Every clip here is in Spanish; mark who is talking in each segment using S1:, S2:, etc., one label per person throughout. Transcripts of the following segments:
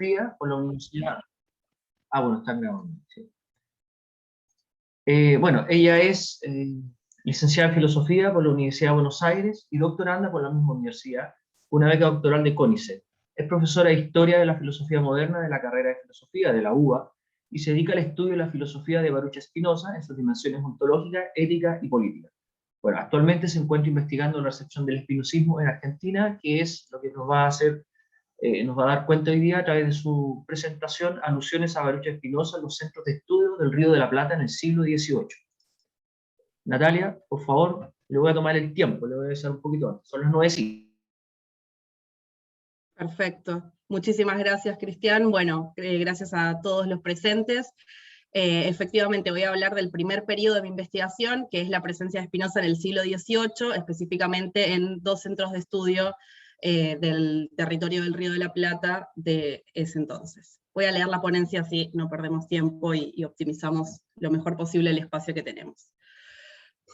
S1: Filosofía por la Universidad... bueno, están grabando, sí. Bueno, ella es licenciada en Filosofía por la Universidad de Buenos Aires y doctoranda por la misma universidad, una beca doctoral de CONICET. Es profesora de Historia de la Filosofía Moderna de la carrera de Filosofía de la UBA y se dedica al estudio de la filosofía de Baruch Spinoza en sus dimensiones ontológicas, éticas y políticas. Bueno, actualmente se encuentra investigando la recepción del espinosismo en Argentina, que es lo que nos va a dar cuenta hoy día a través de su presentación, Alusiones a Baruch Spinoza en los centros de estudio del Río de la Plata en el siglo XVIII. Natalia, por favor, le voy a tomar el tiempo, le voy a avisar un poquito antes. Son las 9:05.
S2: Perfecto. Muchísimas gracias, Cristian. Bueno, gracias a todos los presentes. Efectivamente, voy a hablar del primer periodo de mi investigación, que es la presencia de Spinoza en el siglo XVIII, específicamente en 2 centros de estudio del territorio del Río de la Plata de ese entonces. Voy a leer la ponencia así no perdemos tiempo y optimizamos lo mejor posible el espacio que tenemos.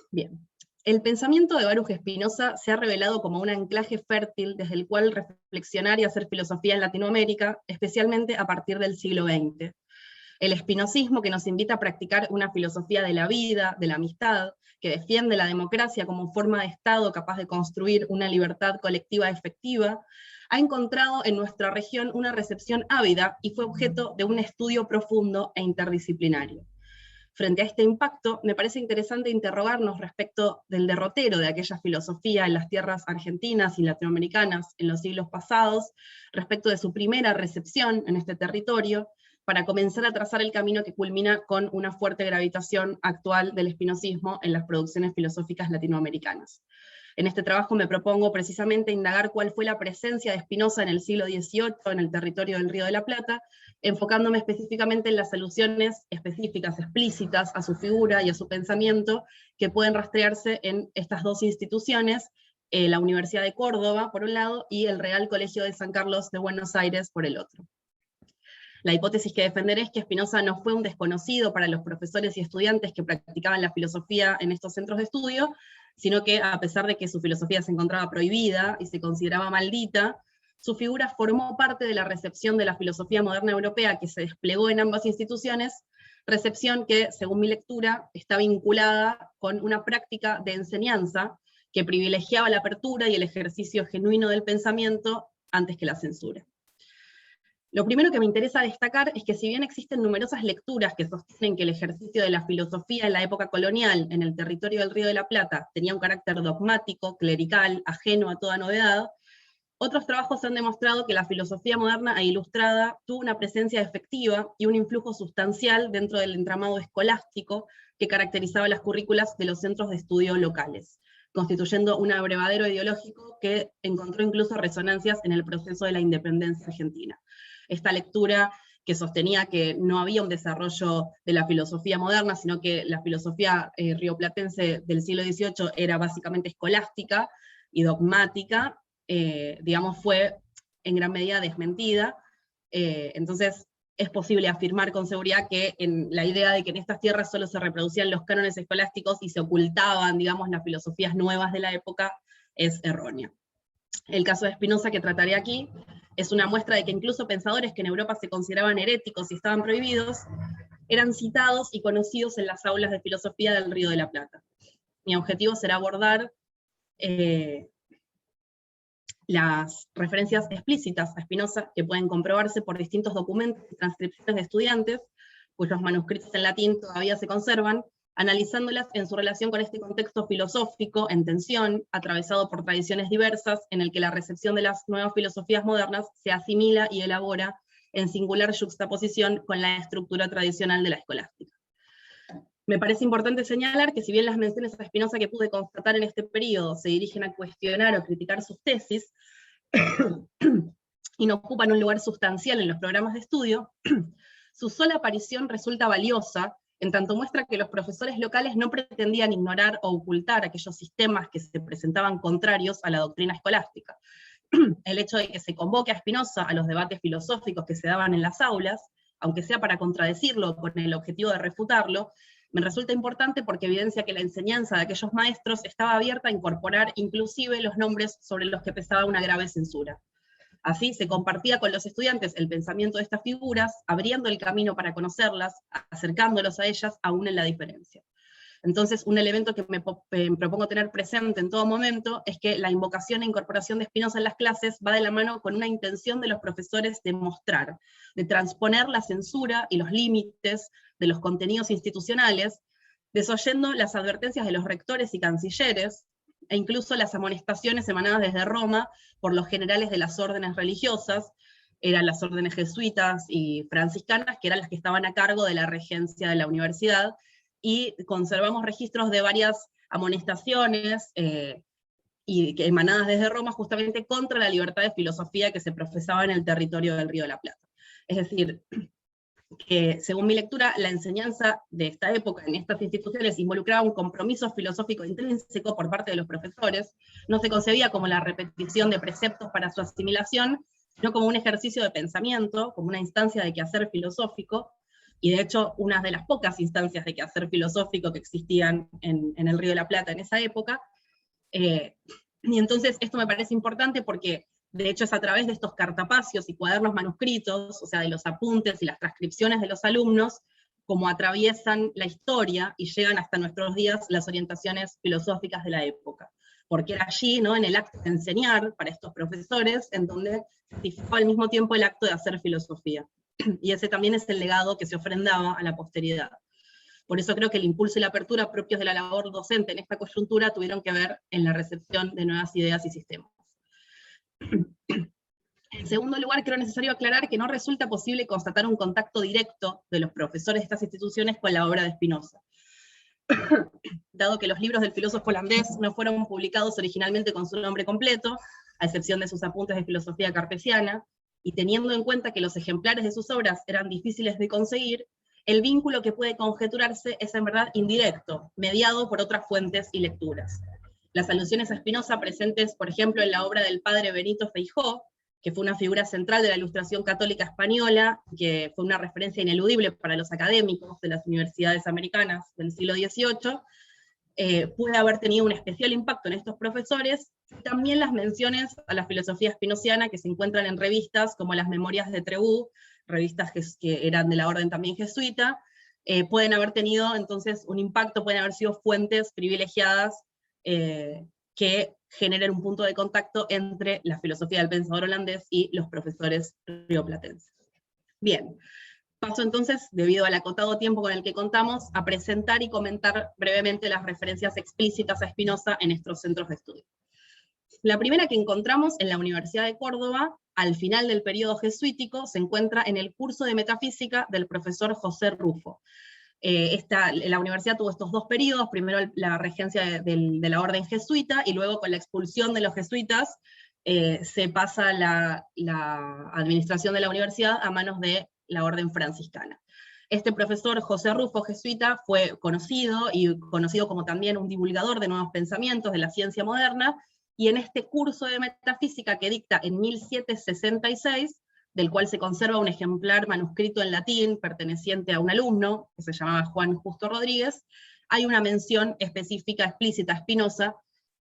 S2: Bien. El pensamiento de Baruch Spinoza se ha revelado como un anclaje fértil desde el cual reflexionar y hacer filosofía en Latinoamérica, especialmente a partir del siglo XX. El espinosismo que nos invita a practicar una filosofía de la vida, de la amistad, que defiende la democracia como forma de Estado capaz de construir una libertad colectiva efectiva, ha encontrado en nuestra región una recepción ávida y fue objeto de un estudio profundo e interdisciplinario. Frente a este impacto, me parece interesante interrogarnos respecto del derrotero de aquella filosofía en las tierras argentinas y latinoamericanas en los siglos pasados, respecto de su primera recepción en este territorio, para comenzar a trazar el camino que culmina con una fuerte gravitación actual del espinosismo en las producciones filosóficas latinoamericanas. En este trabajo me propongo precisamente indagar cuál fue la presencia de Spinoza en el siglo XVIII en el territorio del Río de la Plata, enfocándome específicamente en las alusiones específicas, explícitas a su figura y a su pensamiento, que pueden rastrearse en estas 2 instituciones, la Universidad de Córdoba, por un lado, y el Real Colegio de San Carlos de Buenos Aires, por el otro. La hipótesis que defenderé es que Spinoza no fue un desconocido para los profesores y estudiantes que practicaban la filosofía en estos centros de estudio, sino que a pesar de que su filosofía se encontraba prohibida y se consideraba maldita, su figura formó parte de la recepción de la filosofía moderna europea que se desplegó en ambas instituciones, recepción que, según mi lectura, está vinculada con una práctica de enseñanza que privilegiaba la apertura y el ejercicio genuino del pensamiento antes que la censura. Lo primero que me interesa destacar es que si bien existen numerosas lecturas que sostienen que el ejercicio de la filosofía en la época colonial en el territorio del Río de la Plata tenía un carácter dogmático, clerical, ajeno a toda novedad, otros trabajos han demostrado que la filosofía moderna e ilustrada tuvo una presencia efectiva y un influjo sustancial dentro del entramado escolástico que caracterizaba las currículas de los centros de estudio locales, constituyendo un abrevadero ideológico que encontró incluso resonancias en el proceso de la independencia argentina. Esta lectura que sostenía que no había un desarrollo de la filosofía moderna, sino que la filosofía rioplatense del siglo XVIII era básicamente escolástica y dogmática, digamos, fue en gran medida desmentida. Entonces es posible afirmar con seguridad que en la idea de que en estas tierras solo se reproducían los cánones escolásticos y se ocultaban, digamos, las filosofías nuevas de la época, es errónea. El caso de Spinoza, que trataré aquí, es una muestra de que incluso pensadores que en Europa se consideraban heréticos y estaban prohibidos, eran citados y conocidos en las aulas de filosofía del Río de la Plata. Mi objetivo será abordar las referencias explícitas a Spinoza que pueden comprobarse por distintos documentos y transcripciones de estudiantes, cuyos manuscritos en latín todavía se conservan, analizándolas en su relación con este contexto filosófico en tensión, atravesado por tradiciones diversas, en el que la recepción de las nuevas filosofías modernas se asimila y elabora en singular yuxtaposición con la estructura tradicional de la escolástica. Me parece importante señalar que si bien las menciones a Spinoza que pude constatar en este periodo se dirigen a cuestionar o criticar sus tesis, y no ocupan un lugar sustancial en los programas de estudio, su sola aparición resulta valiosa, en tanto muestra que los profesores locales no pretendían ignorar o ocultar aquellos sistemas que se presentaban contrarios a la doctrina escolástica. El hecho de que se convoque a Spinoza a los debates filosóficos que se daban en las aulas, aunque sea para contradecirlo con el objetivo de refutarlo, me resulta importante porque evidencia que la enseñanza de aquellos maestros estaba abierta a incorporar inclusive los nombres sobre los que pesaba una grave censura. Así se compartía con los estudiantes el pensamiento de estas figuras, abriendo el camino para conocerlas, acercándolos a ellas, aún en la diferencia. Entonces, un elemento que me propongo tener presente en todo momento es que la invocación e incorporación de Spinoza en las clases va de la mano con una intención de los profesores de mostrar, de transponer la censura y los límites de los contenidos institucionales, desoyendo las advertencias de los rectores y cancilleres, e incluso las amonestaciones emanadas desde Roma por los generales de las órdenes religiosas, eran las órdenes jesuitas y franciscanas, que eran las que estaban a cargo de la regencia de la universidad, y conservamos registros de varias amonestaciones y que emanadas desde Roma justamente contra la libertad de filosofía que se profesaba en el territorio del Río de la Plata. Es decir, que según mi lectura, la enseñanza de esta época en estas instituciones involucraba un compromiso filosófico intrínseco por parte de los profesores, no se concebía como la repetición de preceptos para su asimilación, sino como un ejercicio de pensamiento, como una instancia de quehacer filosófico, y de hecho una de las pocas instancias de quehacer filosófico que existían en el Río de la Plata en esa época. Y entonces esto me parece importante porque de hecho es a través de estos cartapacios y cuadernos manuscritos, o sea, de los apuntes y las transcripciones de los alumnos, como atraviesan la historia y llegan hasta nuestros días las orientaciones filosóficas de la época. Porque era allí, ¿no?, en el acto de enseñar para estos profesores, en donde se fue al mismo tiempo el acto de hacer filosofía. Y ese también es el legado que se ofrendaba a la posteridad. Por eso creo que el impulso y la apertura propios de la labor docente en esta coyuntura tuvieron que ver en la recepción de nuevas ideas y sistemas. En segundo lugar, creo necesario aclarar que no resulta posible constatar un contacto directo de los profesores de estas instituciones con la obra de Spinoza. Dado que los libros del filósofo holandés no fueron publicados originalmente con su nombre completo, a excepción de sus apuntes de filosofía cartesiana, y teniendo en cuenta que los ejemplares de sus obras eran difíciles de conseguir, el vínculo que puede conjeturarse es en verdad indirecto, mediado por otras fuentes y lecturas. Las alusiones a Spinoza presentes, por ejemplo, en la obra del padre Benito Feijó, que fue una figura central de la Ilustración católica española, que fue una referencia ineludible para los académicos de las universidades americanas del siglo XVIII, puede haber tenido un especial impacto en estos profesores, y también las menciones a la filosofía spinoziana que se encuentran en revistas como las Memorias de Trebout, revistas que eran de la orden también jesuita, pueden haber tenido entonces un impacto, pueden haber sido fuentes privilegiadas que generen un punto de contacto entre la filosofía del pensador holandés y los profesores rioplatenses. Bien, paso entonces, debido al acotado tiempo con el que contamos, a presentar y comentar brevemente las referencias explícitas a Spinoza en estos centros de estudio. La primera que encontramos en la Universidad de Córdoba, al final del periodo jesuítico, se encuentra en el curso de metafísica del profesor José Rufo. La universidad tuvo estos dos periodos, primero la regencia de la orden jesuita, y luego con la expulsión de los jesuitas, se pasa la administración de la universidad a manos de la orden franciscana. Este profesor José Rufo, jesuita, fue conocido, y conocido como también un divulgador de nuevos pensamientos de la ciencia moderna, y en este curso de metafísica que dicta en 1766, del cual se conserva un ejemplar manuscrito en latín perteneciente a un alumno, que se llamaba Juan Justo Rodríguez, hay una mención específica explícita a Spinoza,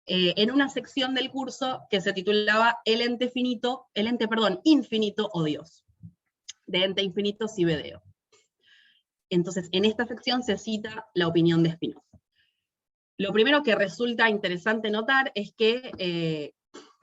S2: en una sección del curso que se titulaba el ente infinito o Dios, de ente infinito Cibedeo. Entonces, en esta sección se cita la opinión de Spinoza. Lo primero que resulta interesante notar es que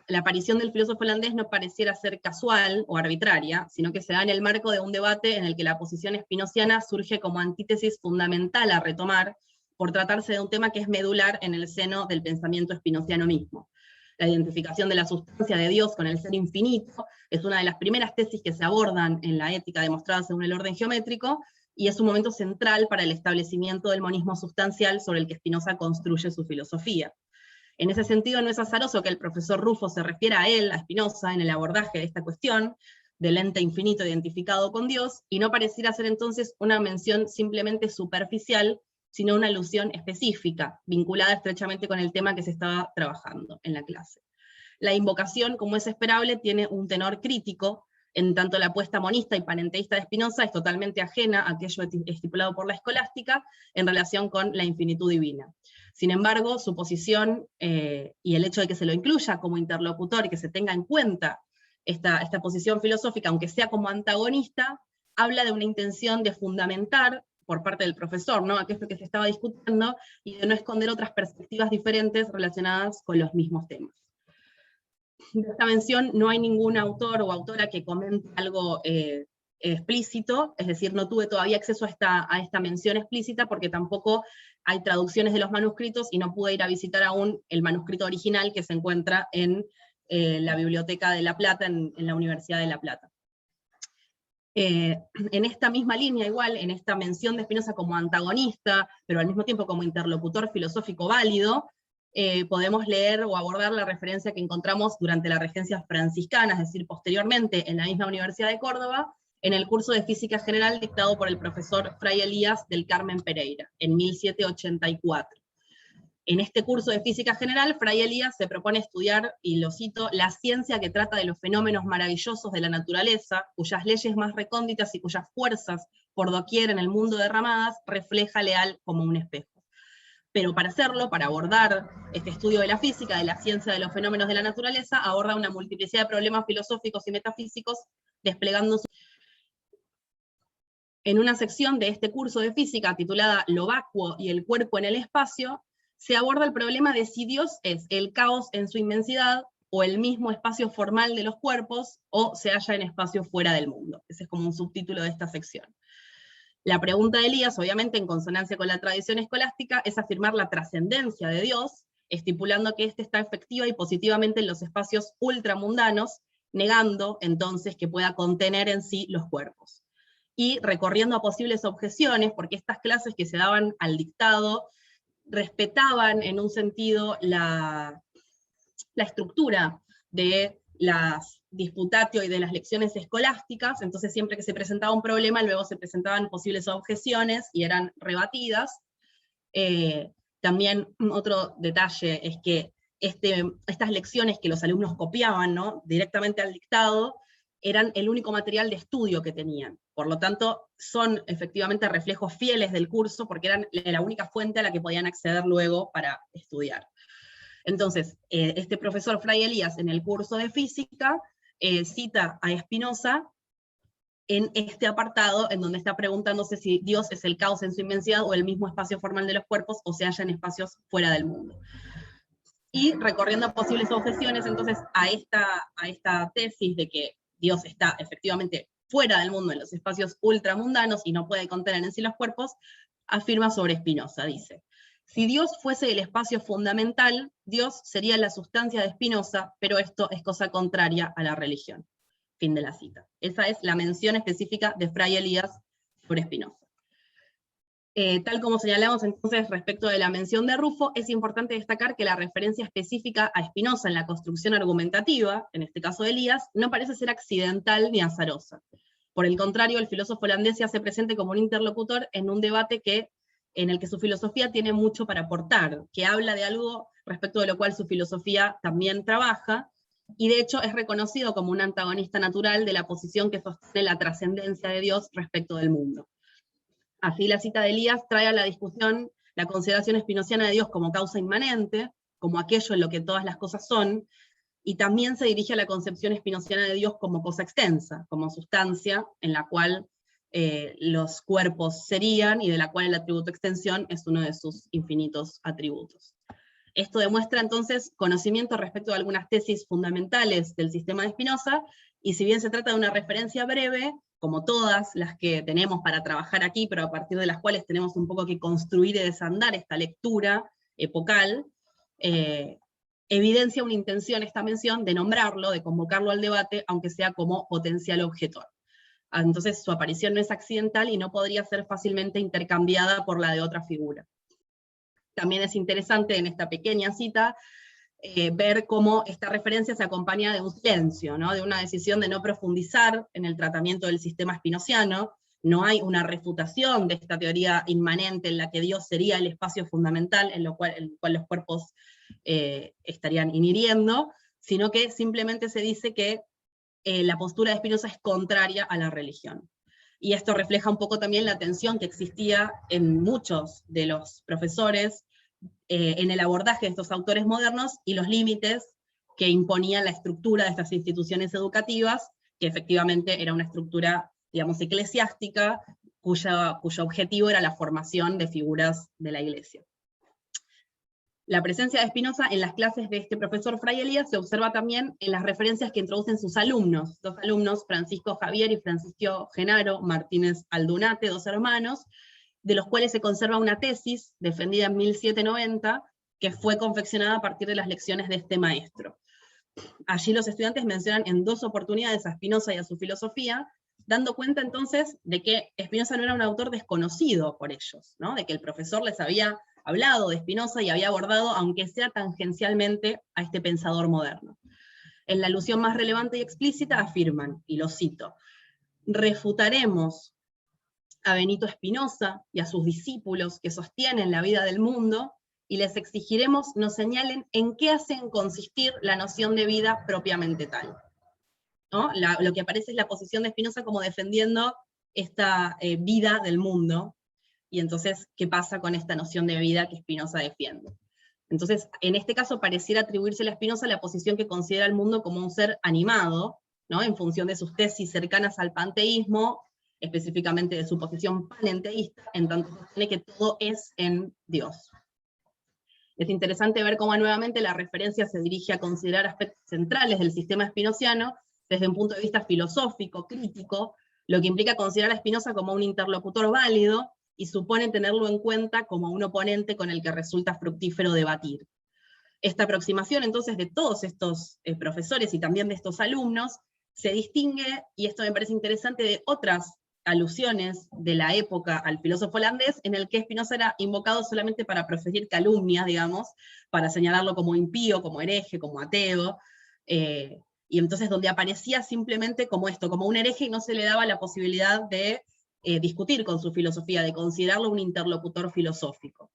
S2: la aparición del filósofo holandés no pareciera ser casual o arbitraria, sino que se da en el marco de un debate en el que la posición spinoziana surge como antítesis fundamental a retomar, por tratarse de un tema que es medular en el seno del pensamiento spinoziano mismo. La identificación de la sustancia de Dios con el ser infinito es una de las primeras tesis que se abordan en la ética demostrada según el orden geométrico, y es un momento central para el establecimiento del monismo sustancial sobre el que Spinoza construye su filosofía. En ese sentido, no es azaroso que el profesor Rufo se refiera a él, a Spinoza, en el abordaje de esta cuestión, del ente infinito identificado con Dios, y no pareciera ser entonces una mención simplemente superficial, sino una alusión específica, vinculada estrechamente con el tema que se estaba trabajando en la clase. La invocación, como es esperable, tiene un tenor crítico, en tanto la apuesta monista y panenteísta de Spinoza es totalmente ajena a aquello estipulado por la escolástica en relación con la infinitud divina. Sin embargo, su posición y el hecho de que se lo incluya como interlocutor y que se tenga en cuenta esta posición filosófica, aunque sea como antagonista, habla de una intención de fundamentar por parte del profesor, ¿no?, aquello que se estaba discutiendo, y de no esconder otras perspectivas diferentes relacionadas con los mismos temas. De esta mención no hay ningún autor o autora que comente algo explícito, es decir, no tuve todavía acceso a esta mención explícita, porque tampoco hay traducciones de los manuscritos, y no pude ir a visitar aún el manuscrito original que se encuentra en la Biblioteca de La Plata, en la Universidad de La Plata. En esta misma línea, igual, en esta mención de Spinoza como antagonista, pero al mismo tiempo como interlocutor filosófico válido, podemos leer o abordar la referencia que encontramos durante la regencia franciscana, es decir, posteriormente en la misma Universidad de Córdoba, en el curso de Física General dictado por el profesor Fray Elías del Carmen Pereira, en 1784. En este curso de Física General, Fray Elías se propone estudiar, y lo cito, la ciencia que trata de los fenómenos maravillosos de la naturaleza, cuyas leyes más recónditas y cuyas fuerzas, por doquier en el mundo derramadas, refleja leal como un espejo. Pero para hacerlo, para abordar este estudio de la física, de la ciencia de los fenómenos de la naturaleza, aborda una multiplicidad de problemas filosóficos y metafísicos, desplegando en una sección de este curso de física titulada Lo vacuo y el cuerpo en el espacio, se aborda el problema de si Dios es el caos en su inmensidad, o el mismo espacio formal de los cuerpos, o se halla en espacio fuera del mundo. Ese es como un subtítulo de esta sección. La pregunta de Elías, obviamente en consonancia con la tradición escolástica, es afirmar la trascendencia de Dios, estipulando que éste está efectiva y positivamente en los espacios ultramundanos, negando entonces que pueda contener en sí los cuerpos. Y recorriendo a posibles objeciones, porque estas clases que se daban al dictado respetaban en un sentido la estructura de las disputatio y de las lecciones escolásticas, entonces siempre que se presentaba un problema, luego se presentaban posibles objeciones y eran rebatidas. También otro detalle es que estas lecciones que los alumnos copiaban, ¿no?, directamente al dictado, eran el único material de estudio que tenían. Por lo tanto, son efectivamente reflejos fieles del curso, porque eran la única fuente a la que podían acceder luego para estudiar. Entonces, este profesor Fray Elías, en el curso de física, cita a Spinoza en este apartado, en donde está preguntándose si Dios es el caos en su inmensidad, o el mismo espacio formal de los cuerpos, o se halla en espacios fuera del mundo. Y recorriendo posibles objeciones, entonces, a esta tesis de que Dios está efectivamente fuera del mundo, en los espacios ultramundanos, y no puede contener en sí los cuerpos, afirma sobre Spinoza, dice: si Dios fuese el espacio fundamental, Dios sería la sustancia de Spinoza, pero esto es cosa contraria a la religión. Fin de la cita. Esa es la mención específica de Fray Elías sobre Spinoza. Tal como señalamos entonces respecto de la mención de Rufo, es importante destacar que la referencia específica a Spinoza en la construcción argumentativa, en este caso de Elías, no parece ser accidental ni azarosa. Por el contrario, el filósofo holandés se hace presente como un interlocutor en un debate en el que su filosofía tiene mucho para aportar, que habla de algo respecto de lo cual su filosofía también trabaja, y de hecho es reconocido como un antagonista natural de la posición que sostiene la trascendencia de Dios respecto del mundo. Así la cita de Elías trae a la discusión la consideración espinociana de Dios como causa inmanente, como aquello en lo que todas las cosas son, y también se dirige a la concepción espinociana de Dios como cosa extensa, como sustancia en la cual los cuerpos serían, y de la cual el atributo extensión es uno de sus infinitos atributos. Esto demuestra entonces conocimiento respecto de algunas tesis fundamentales del sistema de Spinoza, y si bien se trata de una referencia breve, como todas las que tenemos para trabajar aquí, pero a partir de las cuales tenemos un poco que construir y desandar esta lectura epocal, evidencia una intención esta mención de nombrarlo, de convocarlo al debate, aunque sea como potencial objetor. Entonces su aparición no es accidental y no podría ser fácilmente intercambiada por la de otra figura. También es interesante en esta pequeña cita ver cómo esta referencia se acompaña de un silencio, ¿no?, de una decisión de no profundizar en el tratamiento del sistema spinociano. No hay una refutación de esta teoría inmanente en la que Dios sería el espacio fundamental en el cual los cuerpos estarían inhiriendo, sino que simplemente se dice que la postura de Spinoza es contraria a la religión. Y esto refleja un poco también la tensión que existía en muchos de los profesores en el abordaje de estos autores modernos, y los límites que imponían la estructura de estas instituciones educativas, que efectivamente era una estructura, digamos, eclesiástica, cuyo objetivo era la formación de figuras de la Iglesia. La presencia de Spinoza en las clases de este profesor Fray Elías se observa también en las referencias que introducen sus alumnos, dos alumnos, Francisco Javier y Francisco Genaro Martínez Aldunate, dos hermanos, de los cuales se conserva una tesis defendida en 1790, que fue confeccionada a partir de las lecciones de este maestro. Allí los estudiantes mencionan en dos oportunidades a Spinoza y a su filosofía, dando cuenta entonces de que Spinoza no era un autor desconocido por ellos, ¿no? De que el profesor les había hablado de Spinoza y había abordado, aunque sea tangencialmente, a este pensador moderno. En la alusión más relevante y explícita afirman, y lo cito: refutaremos a Benito Spinoza y a sus discípulos que sostienen la vida del mundo, y les exigiremos nos señalen en qué hacen consistir la noción de vida propiamente tal. ¿No? Lo que aparece es la posición de Spinoza como defendiendo esta vida del mundo, y entonces, ¿qué pasa con esta noción de vida que Spinoza defiende? Entonces, en este caso pareciera atribuirse a Spinoza la posición que considera el mundo como un ser animado, ¿no? En función de sus tesis cercanas al panteísmo, específicamente de su posición panenteísta, en tanto sostiene que todo es en Dios. Es interesante ver cómo nuevamente la referencia se dirige a considerar aspectos centrales del sistema spinoziano desde un punto de vista filosófico, crítico, lo que implica considerar a Spinoza como un interlocutor válido, y supone tenerlo en cuenta como un oponente con el que resulta fructífero debatir. Esta aproximación entonces de todos estos profesores y también de estos alumnos se distingue, y esto me parece interesante, de otras alusiones de la época al filósofo holandés, en el que Spinoza era invocado solamente para proferir calumnias, digamos, para señalarlo como impío, como hereje, como ateo, y entonces donde aparecía simplemente como esto, como un hereje, y no se le daba la posibilidad de discutir con su filosofía, de considerarlo un interlocutor filosófico.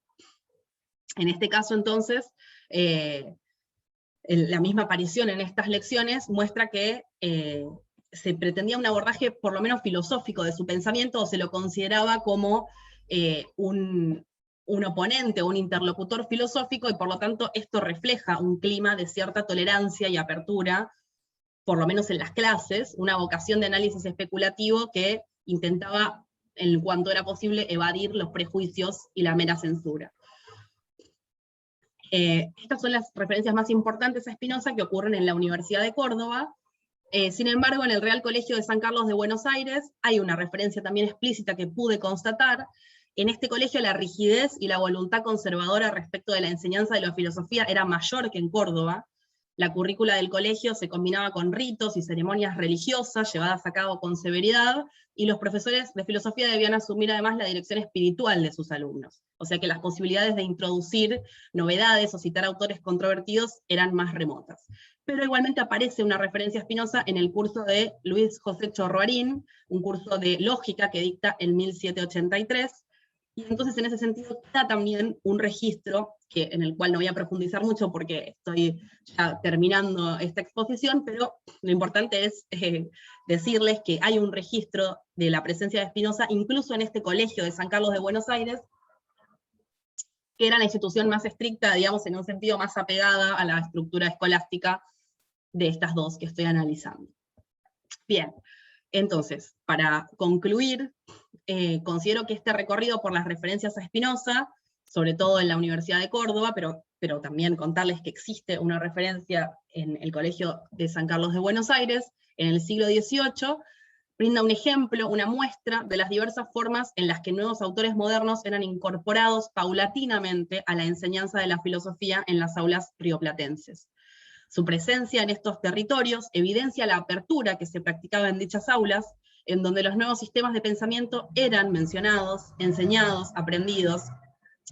S2: En este caso, entonces, la misma aparición en estas lecciones muestra que se pretendía un abordaje por lo menos filosófico de su pensamiento, o se lo consideraba como un oponente o un interlocutor filosófico, y por lo tanto esto refleja un clima de cierta tolerancia y apertura, por lo menos en las clases, una vocación de análisis especulativo que intentaba, en cuanto era posible, evadir los prejuicios y la mera censura. Estas son las referencias más importantes a Spinoza que ocurren en la Universidad de Córdoba. Sin embargo, en el Real Colegio de San Carlos de Buenos Aires hay una referencia también explícita que pude constatar. En este colegio la rigidez y la voluntad conservadora respecto de la enseñanza de la filosofía era mayor que en Córdoba. La currícula del colegio se combinaba con ritos y ceremonias religiosas llevadas a cabo con severidad, y los profesores de filosofía debían asumir además la dirección espiritual de sus alumnos. O sea que las posibilidades de introducir novedades o citar autores controvertidos eran más remotas. Pero igualmente aparece una referencia a Spinoza en el curso de Luis José Chorroarín, un curso de lógica que dicta en 1783, y entonces en ese sentido está también un registro, en el cual no voy a profundizar mucho porque estoy ya terminando esta exposición, pero lo importante es decirles que hay un registro de la presencia de Spinoza, incluso en este colegio de San Carlos de Buenos Aires, que era la institución más estricta, digamos, en un sentido más apegada a la estructura escolástica de estas dos que estoy analizando. Bien, entonces, para concluir, considero que este recorrido por las referencias a Spinoza, sobre todo en la Universidad de Córdoba, pero también contarles que existe una referencia en el Colegio de San Carlos de Buenos Aires, en el siglo XVIII, brinda un ejemplo, una muestra de las diversas formas en las que nuevos autores modernos eran incorporados paulatinamente a la enseñanza de la filosofía en las aulas rioplatenses. Su presencia en estos territorios evidencia la apertura que se practicaba en dichas aulas, en donde los nuevos sistemas de pensamiento eran mencionados, enseñados, aprendidos,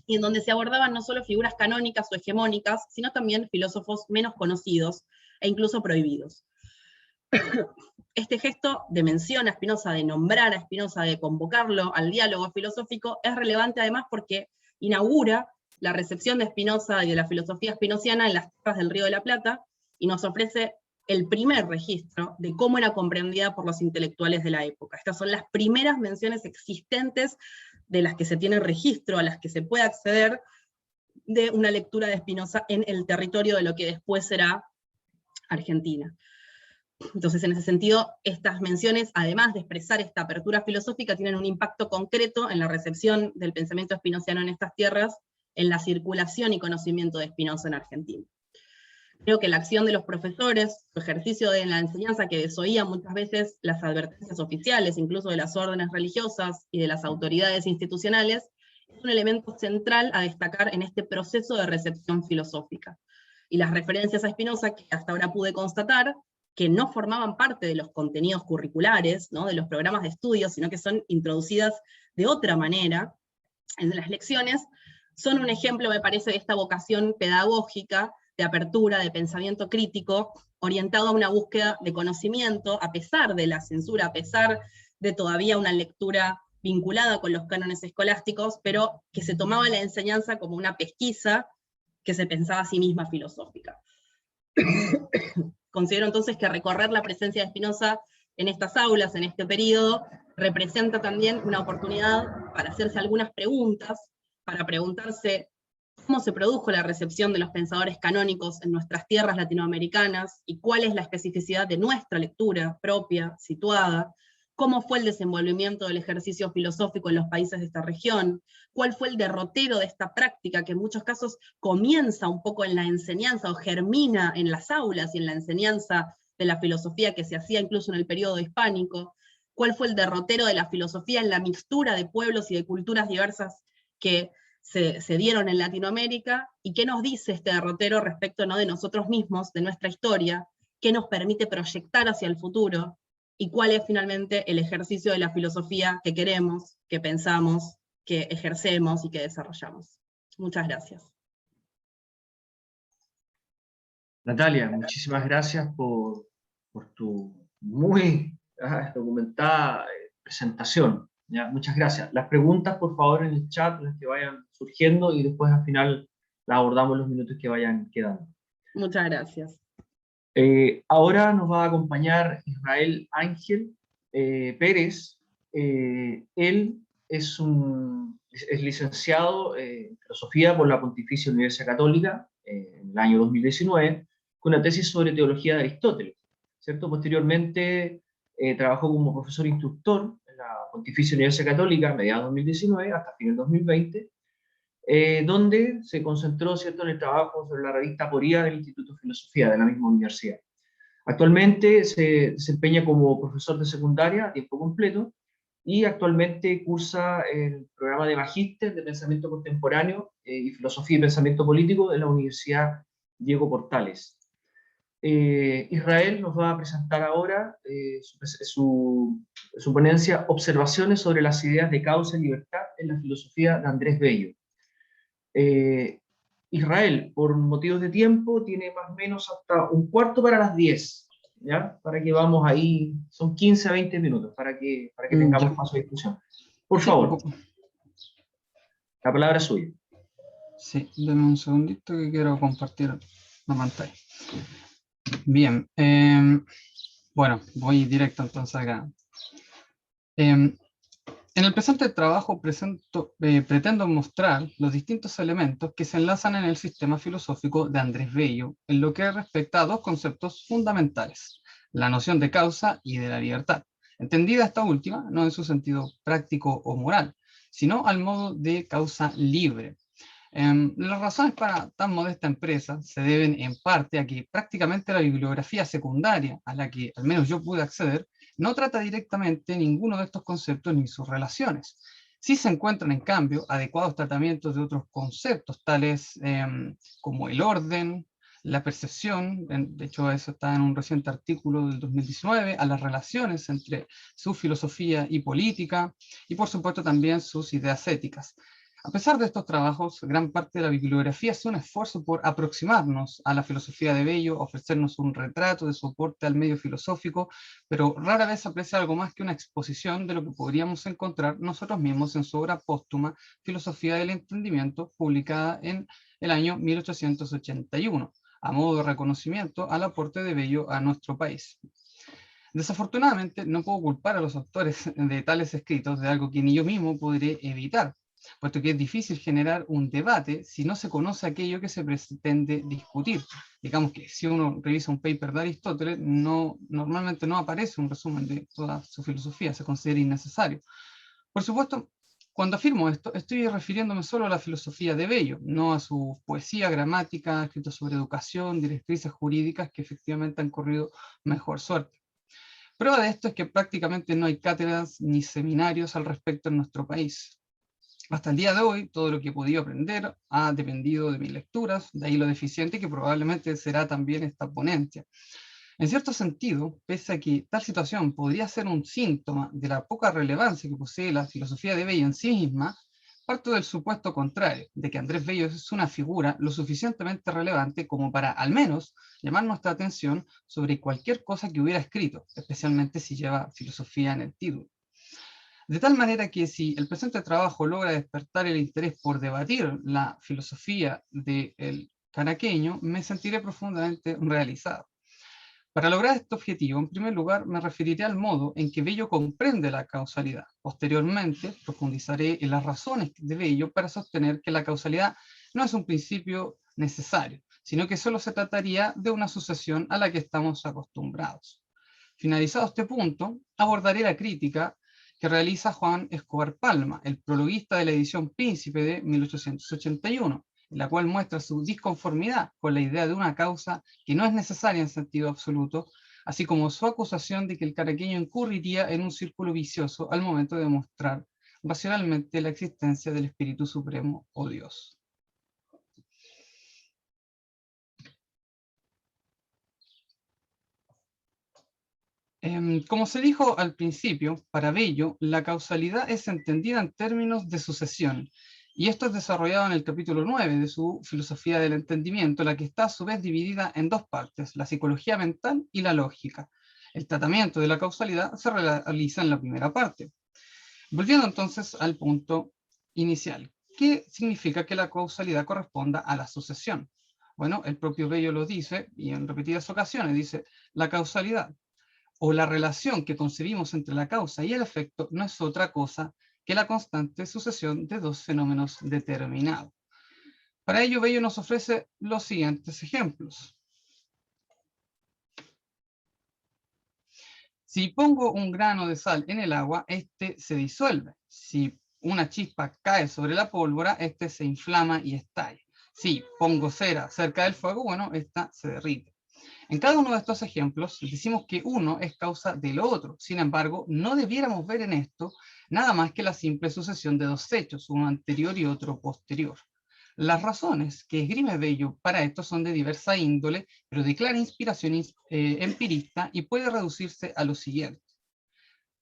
S2: y en donde se abordaban no solo figuras canónicas o hegemónicas, sino también filósofos menos conocidos e incluso prohibidos. Este gesto de mención a Spinoza, de nombrar a Spinoza, de convocarlo al diálogo filosófico, es relevante además porque inaugura la recepción de Spinoza y de la filosofía spinoziana en las tierras del Río de la Plata, y nos ofrece el primer registro de cómo era comprendida por los intelectuales de la época. Estas son las primeras menciones existentes de las que se tiene registro, a las que se puede acceder, de una lectura de Spinoza en el territorio de lo que después será argentina. Entonces, en ese sentido, estas menciones, además de expresar esta apertura filosófica, tienen un impacto concreto en la recepción del pensamiento spinoziano en estas tierras, en la circulación y conocimiento de Spinoza en Argentina. Creo que la acción de los profesores, su ejercicio de la enseñanza que desoía muchas veces las advertencias oficiales, incluso de las órdenes religiosas y de las autoridades institucionales, es un elemento central a destacar en este proceso de recepción filosófica. Y las referencias a Spinoza, que hasta ahora pude constatar, que no formaban parte de los contenidos curriculares, ¿no?, de los programas de estudios, sino que son introducidas de otra manera en las lecciones, son un ejemplo, me parece, de esta vocación pedagógica, de apertura, de pensamiento crítico, orientado a una búsqueda de conocimiento, a pesar de la censura, a pesar de todavía una lectura vinculada con los cánones escolásticos, pero que se tomaba la enseñanza como una pesquisa que se pensaba a sí misma filosófica. Considero entonces que recorrer la presencia de Spinoza en estas aulas, en este periodo, representa también una oportunidad para hacerse algunas preguntas, para preguntarse cómo se produjo la recepción de los pensadores canónicos en nuestras tierras latinoamericanas, y cuál es la especificidad de nuestra lectura propia, situada, cómo fue el desenvolvimiento del ejercicio filosófico en los países de esta región, cuál fue el derrotero de esta práctica que en muchos casos comienza un poco en la enseñanza o germina en las aulas y en la enseñanza de la filosofía que se hacía incluso en el periodo hispánico, cuál fue el derrotero de la filosofía en la mixtura de pueblos y de culturas diversas que se dieron en Latinoamérica, y qué nos dice este derrotero respecto, ¿no?, de nosotros mismos, de nuestra historia, qué nos permite proyectar hacia el futuro, y cuál es finalmente el ejercicio de la filosofía que queremos, que pensamos, que ejercemos y que desarrollamos. Muchas gracias.
S1: Natalia, muchísimas gracias por tu muy documentada presentación. ¿Ya? Muchas gracias. Las preguntas, por favor, en el chat, las que vayan surgiendo, y después al final las abordamos los minutos que vayan quedando.
S2: Muchas gracias.
S1: Ahora nos va a acompañar Israel Ángel Pérez. Él es licenciado en Filosofía por la Pontificia Universidad Católica en el año 2019, con una tesis sobre teología de Aristóteles, ¿cierto? Posteriormente trabajó como profesor instructor en la Pontificia Universidad Católica a mediados de 2019 hasta fin del 2020, donde se concentró, ¿cierto?, en el trabajo sobre la revista Aporía del Instituto de Filosofía de la misma universidad. Actualmente se desempeña como profesor de secundaria a tiempo completo, y actualmente cursa el programa de Magíster de Pensamiento Contemporáneo y Filosofía y Pensamiento Político en la Universidad Diego Portales. Israel nos va a presentar ahora su ponencia Observaciones sobre las ideas de causa y libertad en la filosofía de Andrés Bello. Israel, por motivos de tiempo, tiene más o menos hasta un cuarto para las 10, ¿ya? Para que vamos ahí, son 15 a 20 minutos, para que tengamos paso de discusión. Por favor, la palabra es suya.
S3: Sí, denme un segundito que quiero compartir la pantalla. Bien, bueno, voy directo entonces acá. En el presente trabajo pretendo mostrar los distintos elementos que se enlazan en el sistema filosófico de Andrés Bello en lo que respecta a dos conceptos fundamentales: la noción de causa y de la libertad, entendida esta última no en su sentido práctico o moral, sino al modo de causa libre. Las razones para tan modesta empresa se deben en parte a que prácticamente la bibliografía secundaria a la que al menos yo pude acceder no trata directamente ninguno de estos conceptos ni sus relaciones. Sí se encuentran, en cambio, adecuados tratamientos de otros conceptos, tales como el orden, la percepción, de hecho eso está en un reciente artículo del 2019, a las relaciones entre su filosofía y política, y por supuesto también sus ideas éticas. A pesar de estos trabajos, gran parte de la bibliografía hace un esfuerzo por aproximarnos a la filosofía de Bello, ofrecernos un retrato de soporte al medio filosófico, pero rara vez aprecia algo más que una exposición de lo que podríamos encontrar nosotros mismos en su obra póstuma, Filosofía del Entendimiento, publicada en el año 1881, a modo de reconocimiento al aporte de Bello a nuestro país. Desafortunadamente, no puedo culpar a los autores de tales escritos de algo que ni yo mismo podré evitar, puesto que es difícil generar un debate si no se conoce aquello que se pretende discutir. Digamos que si uno revisa un paper de Aristóteles, normalmente no aparece un resumen de toda su filosofía, se considera innecesario. Por supuesto, cuando afirmo esto, estoy refiriéndome solo a la filosofía de Bello, no a su poesía, gramática, escritos sobre educación, directrices jurídicas que efectivamente han corrido mejor suerte. Prueba de esto es que prácticamente no hay cátedras ni seminarios al respecto en nuestro país. Hasta el día de hoy, todo lo que he podido aprender ha dependido de mis lecturas, de ahí lo deficiente que probablemente será también esta ponencia. En cierto sentido, pese a que tal situación podría ser un síntoma de la poca relevancia que posee la filosofía de Bello en sí misma, parto del supuesto contrario, de que Andrés Bello es una figura lo suficientemente relevante como para, al menos, llamar nuestra atención sobre cualquier cosa que hubiera escrito, especialmente si lleva filosofía en el título. De tal manera que si el presente trabajo logra despertar el interés por debatir la filosofía del caraqueño, me sentiré profundamente realizado. Para lograr este objetivo, en primer lugar, me referiré al modo en que Bello comprende la causalidad. Posteriormente, profundizaré en las razones de Bello para sostener que la causalidad no es un principio necesario, sino que solo se trataría de una sucesión a la que estamos acostumbrados. Finalizado este punto, abordaré la crítica que realiza Juan Escobar Palma, el prologuista de la edición Príncipe de 1881, en la cual muestra su disconformidad con la idea de una causa que no es necesaria en sentido absoluto, así como su acusación de que el caraqueño incurriría en un círculo vicioso al momento de demostrar racionalmente la existencia del Espíritu Supremo o Dios. Como se dijo al principio, para Bello, la causalidad es entendida en términos de sucesión, y esto es desarrollado en el capítulo 9 de su Filosofía del Entendimiento, la que está a su vez dividida en dos partes, la psicología mental y la lógica. El tratamiento de la causalidad se realiza en la primera parte. Volviendo entonces al punto inicial, ¿qué significa que la causalidad corresponda a la sucesión? Bueno, el propio Bello lo dice, y en repetidas ocasiones dice, la causalidad o la relación que concebimos entre la causa y el efecto no es otra cosa que la constante sucesión de dos fenómenos determinados. Para ello, Bello nos ofrece los siguientes ejemplos. Si pongo un grano de sal en el agua, este se disuelve. Si una chispa cae sobre la pólvora, este se inflama y estalla. Si pongo cera cerca del fuego, bueno, esta se derrite. En cada uno de estos ejemplos decimos que uno es causa del otro. Sin embargo, no debiéramos ver en esto nada más que la simple sucesión de dos hechos, uno anterior y otro posterior. Las razones que esgrime Bello para esto son de diversa índole, pero de clara inspiración empirista y puede reducirse a lo siguiente.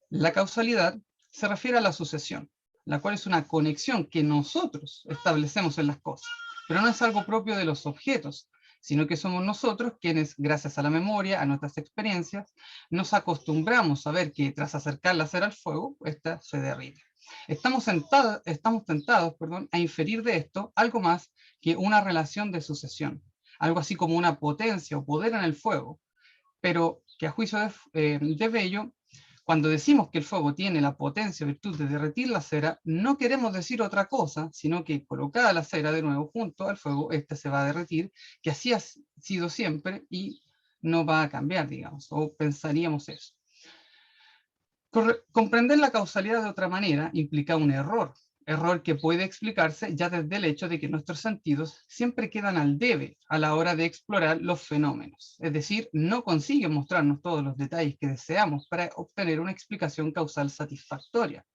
S3: La causalidad se refiere a la sucesión, la cual es una conexión que nosotros establecemos en las cosas, pero no es algo propio de los objetos, sino que somos nosotros quienes, gracias a la memoria, a nuestras experiencias, nos acostumbramos a ver que tras acercar la cera al fuego, ésta se derrite. Estamos tentados, a inferir de esto algo más que una relación de sucesión, algo así como una potencia o poder en el fuego, pero que a juicio de Bello, cuando decimos que el fuego tiene la potencia o virtud de derretir la cera, no queremos decir otra cosa, sino que colocada la cera de nuevo junto al fuego, ésta se va a derretir, que así ha sido siempre y no va a cambiar, digamos, o pensaríamos eso. Comprender la causalidad de otra manera implica un error que puede explicarse ya desde el hecho de que nuestros sentidos siempre quedan al debe a la hora de explorar los fenómenos, es decir, no consiguen mostrarnos todos los detalles que deseamos para obtener una explicación causal satisfactoria.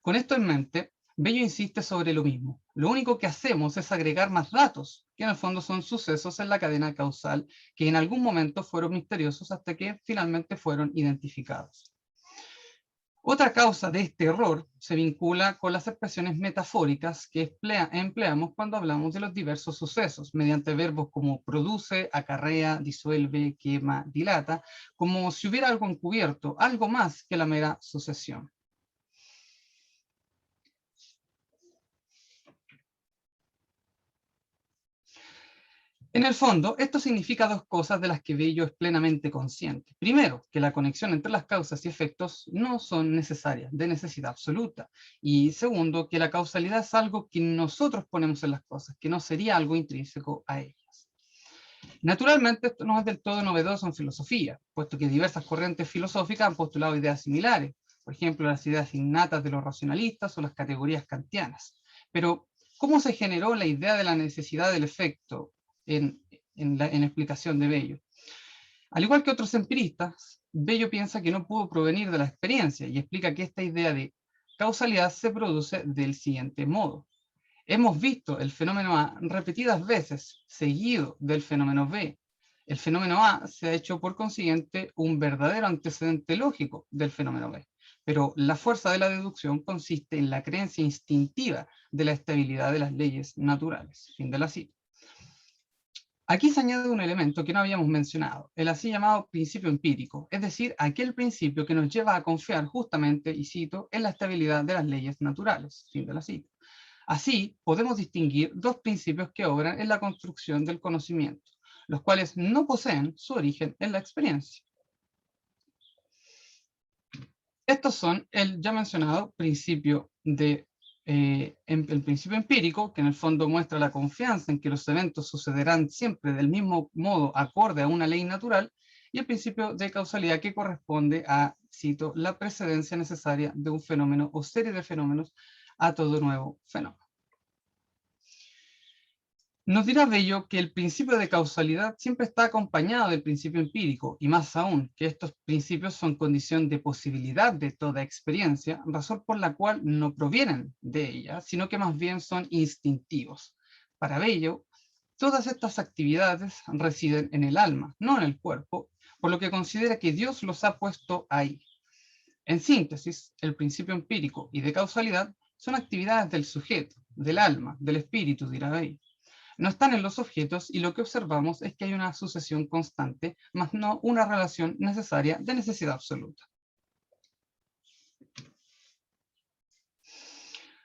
S3: Con esto en mente, Bello insiste sobre lo mismo. Lo único que hacemos es agregar más datos, que en el fondo son sucesos en la cadena causal que en algún momento fueron misteriosos hasta que finalmente fueron identificados. Otra causa de este error se vincula con las expresiones metafóricas que empleamos cuando hablamos de los diversos sucesos, mediante verbos como produce, acarrea, disuelve, quema, dilata, como si hubiera algo encubierto, algo más que la mera sucesión. En el fondo, esto significa dos cosas de las que Bello es plenamente consciente. Primero, que la conexión entre las causas y efectos no son necesarias, de necesidad absoluta. Y segundo, que la causalidad es algo que nosotros ponemos en las cosas, que no sería algo intrínseco a ellas. Naturalmente, esto no es del todo novedoso en filosofía, puesto que diversas corrientes filosóficas han postulado ideas similares, por ejemplo, las ideas innatas de los racionalistas o las categorías kantianas. Pero, ¿cómo se generó la idea de la necesidad del efecto en explicación de Bello? Al igual que otros empiristas, Bello piensa que no pudo provenir de la experiencia y explica que esta idea de causalidad se produce del siguiente modo. Hemos visto el fenómeno A repetidas veces, seguido del fenómeno B. El fenómeno A se ha hecho por consiguiente un verdadero antecedente lógico del fenómeno B. Pero la fuerza de la deducción consiste en la creencia instintiva de la estabilidad de las leyes naturales. Fin de la cita. Aquí se añade un elemento que no habíamos mencionado, el así llamado principio empírico, es decir, aquel principio que nos lleva a confiar justamente, y cito, en la estabilidad de las leyes naturales. Fin de la cita. Así, podemos distinguir dos principios que obran en la construcción del conocimiento, los cuales no poseen su origen en la experiencia. Estos son el ya mencionado principio el principio empírico, que en el fondo muestra la confianza en que los eventos sucederán siempre del mismo modo acorde a una ley natural, y el principio de causalidad, que corresponde a, cito, la precedencia necesaria de un fenómeno o serie de fenómenos a todo nuevo fenómeno. Nos dirá Bello que el principio de causalidad siempre está acompañado del principio empírico, y más aún, que estos principios son condición de posibilidad de toda experiencia, razón por la cual no provienen de ella, sino que más bien son instintivos. Para Bello, todas estas actividades residen en el alma, no en el cuerpo, por lo que considera que Dios los ha puesto ahí. En síntesis, el principio empírico y de causalidad son actividades del sujeto, del alma, del espíritu, dirá Bello. No están en los objetos, y lo que observamos es que hay una sucesión constante, más no una relación necesaria de necesidad absoluta.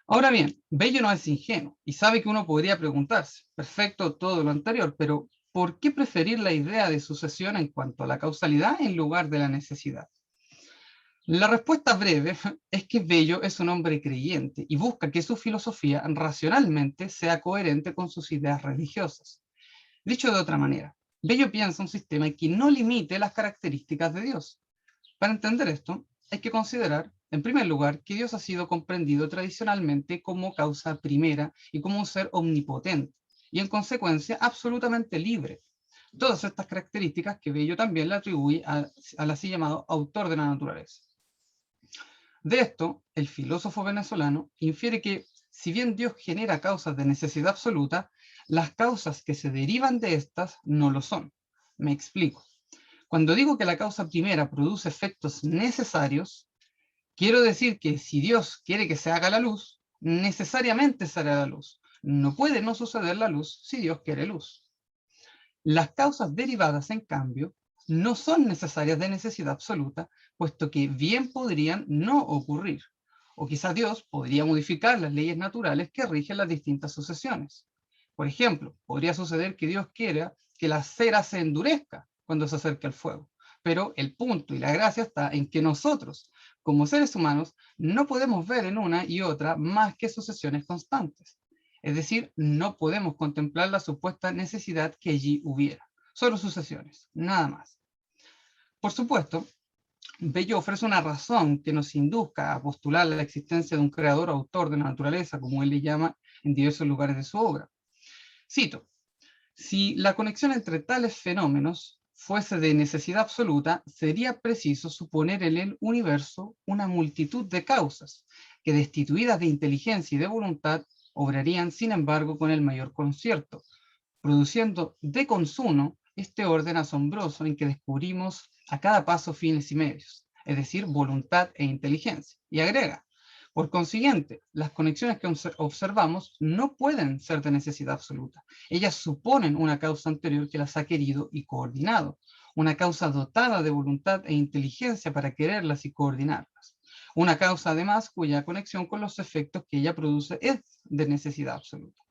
S3: Ahora bien, Bello no es ingenuo y sabe que uno podría preguntarse, perfecto todo lo anterior, pero ¿por qué preferir la idea de sucesión en cuanto a la causalidad en lugar de la necesidad? La respuesta breve es que Bello es un hombre creyente y busca que su filosofía racionalmente sea coherente con sus ideas religiosas. Dicho de otra manera, Bello piensa un sistema que no limite las características de Dios. Para entender esto, hay que considerar, en primer lugar, que Dios ha sido comprendido tradicionalmente como causa primera y como un ser omnipotente, y en consecuencia absolutamente libre. Todas estas características que Bello también le atribuye al así llamado autor de la naturaleza. De esto, el filósofo venezolano infiere que, si bien Dios genera causas de necesidad absoluta, las causas que se derivan de estas no lo son. Me explico. Cuando digo que la causa primera produce efectos necesarios, quiero decir que si Dios quiere que se haga la luz, necesariamente se hará la luz. No puede no suceder la luz si Dios quiere luz. Las causas derivadas, en cambio, no son necesarias de necesidad absoluta, puesto que bien podrían no ocurrir. O quizás Dios podría modificar las leyes naturales que rigen las distintas sucesiones. Por ejemplo, podría suceder que Dios quiera que la cera se endurezca cuando se acerque al fuego. Pero el punto y la gracia está en que nosotros, como seres humanos, no podemos ver en una y otra más que sucesiones constantes. Es decir, no podemos contemplar la supuesta necesidad que allí hubiera. Solo sucesiones, nada más. Por supuesto, Bello ofrece una razón que nos induzca a postular la existencia de un creador o autor de la naturaleza, como él le llama en diversos lugares de su obra. Cito: si la conexión entre tales fenómenos fuese de necesidad absoluta, sería preciso suponer en el universo una multitud de causas, que destituidas de inteligencia y de voluntad, obrarían sin embargo con el mayor concierto, produciendo de consuno este orden asombroso en que descubrimos a cada paso fines y medios, es decir, voluntad e inteligencia. Y agrega: por consiguiente, las conexiones que observamos no pueden ser de necesidad absoluta. Ellas suponen una causa anterior que las ha querido y coordinado, una causa dotada de voluntad e inteligencia para quererlas y coordinarlas. Una causa, además, cuya conexión con los efectos que ella produce es de necesidad absoluta.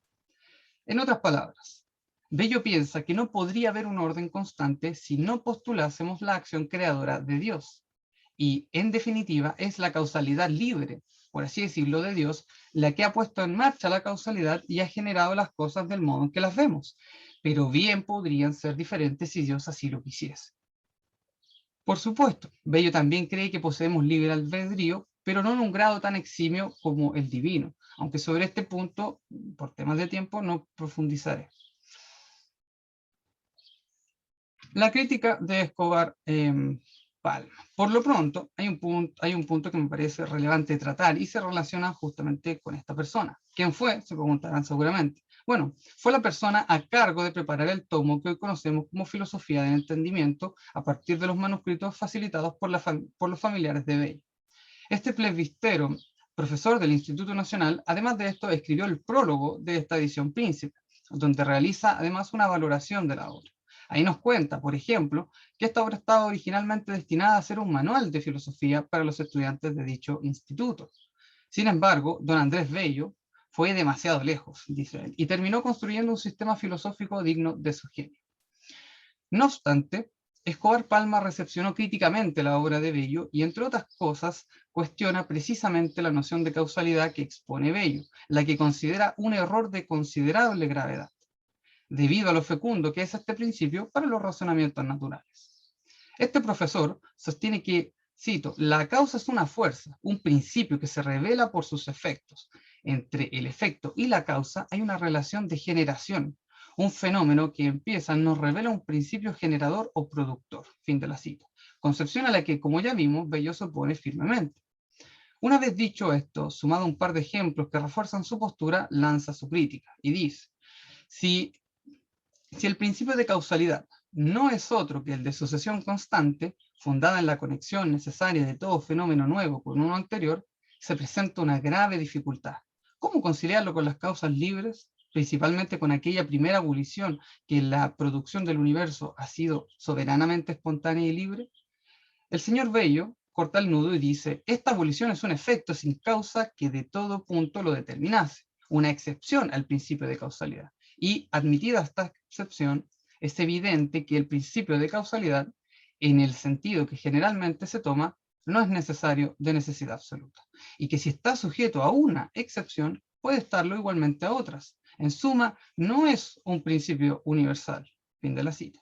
S3: En otras palabras, Bello piensa que no podría haber un orden constante si no postulásemos la acción creadora de Dios. Y, en definitiva, es la causalidad libre, por así decirlo, de Dios, la que ha puesto en marcha la causalidad y ha generado las cosas del modo en que las vemos. Pero bien podrían ser diferentes si Dios así lo quisiese. Por supuesto, Bello también cree que poseemos libre albedrío, pero no en un grado tan eximio como el divino, aunque sobre este punto, por temas de tiempo, no profundizaré. La crítica de Escobar Palma. Por lo pronto, hay un punto que me parece relevante tratar y se relaciona justamente con esta persona. ¿Quién fue? Se preguntarán seguramente. Bueno, fue la persona a cargo de preparar el tomo que hoy conocemos como Filosofía del Entendimiento a partir de los manuscritos facilitados por los familiares de Bello. Este plebistero, profesor del Instituto Nacional, además de esto, escribió el prólogo de esta edición Príncipe, donde realiza además una valoración de la obra. Ahí nos cuenta, por ejemplo, que esta obra estaba originalmente destinada a ser un manual de filosofía para los estudiantes de dicho instituto. Sin embargo, don Andrés Bello fue demasiado lejos, dice él, y terminó construyendo un sistema filosófico digno de su genio. No obstante, Escobar Palma recepcionó críticamente la obra de Bello y, entre otras cosas, cuestiona precisamente la noción de causalidad que expone Bello, la que considera un error de considerable gravedad, debido a lo fecundo que es este principio para los razonamientos naturales. Este profesor sostiene que, cito, la causa es una fuerza, un principio que se revela por sus efectos. Entre el efecto y la causa hay una relación de generación. Un fenómeno que empieza nos revela un principio generador o productor. Fin de la cita. Concepción a la que, como ya vimos, Bello se opone firmemente. Una vez dicho esto, sumado a un par de ejemplos que refuerzan su postura, lanza su crítica y dice: si el principio de causalidad no es otro que el de sucesión constante, fundada en la conexión necesaria de todo fenómeno nuevo con uno anterior, se presenta una grave dificultad. ¿Cómo conciliarlo con las causas libres, principalmente con aquella primera abolición que en la producción del universo ha sido soberanamente espontánea y libre? El señor Bello corta el nudo y dice: esta abolición es un efecto sin causa que de todo punto lo determinase, una excepción al principio de causalidad. Y, admitida esta excepción, es evidente que el principio de causalidad, en el sentido que generalmente se toma, no es necesario de necesidad absoluta, y que si está sujeto a una excepción, puede estarlo igualmente a otras. En suma, no es un principio universal. Fin de la cita.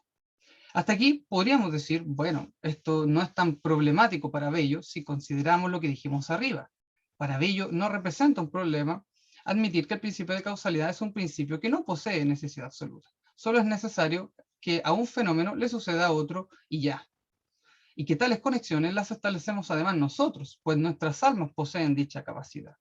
S3: Hasta aquí podríamos decir, bueno, esto no es tan problemático para Bello si consideramos lo que dijimos arriba. Para Bello no representa un problema admitir que el principio de causalidad es un principio que no posee necesidad absoluta. Solo es necesario que a un fenómeno le suceda a otro y ya. Y que tales conexiones las establecemos además nosotros, pues nuestras almas poseen dicha capacidad.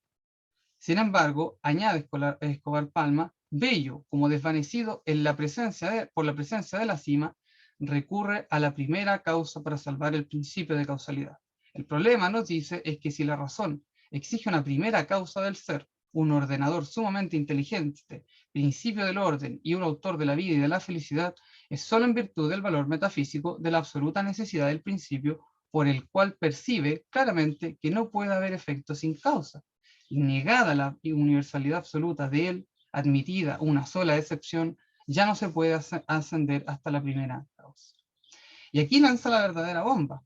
S3: Sin embargo, añade Escobar Palma, Bello, como desvanecido por la presencia de la cima, recurre a la primera causa para salvar el principio de causalidad. El problema, nos dice, es que si la razón exige una primera causa del ser, un ordenador sumamente inteligente, principio del orden y un autor de la vida y de la felicidad, es solo en virtud del valor metafísico de la absoluta necesidad del principio por el cual percibe claramente que no puede haber efecto sin causa. Negada la universalidad absoluta de él, admitida una sola excepción, ya no se puede ascender hasta la primera causa. Y aquí lanza la verdadera bomba.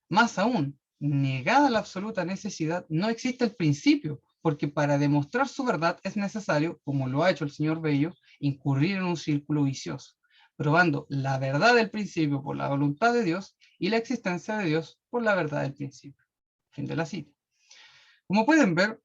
S3: Más aún, negada la absoluta necesidad, no existe el principio, porque para demostrar su verdad es necesario, como lo ha hecho el señor Bello, incurrir en un círculo vicioso, probando la verdad del principio por la voluntad de Dios y la existencia de Dios por la verdad del principio. Fin de la cita. Como pueden ver,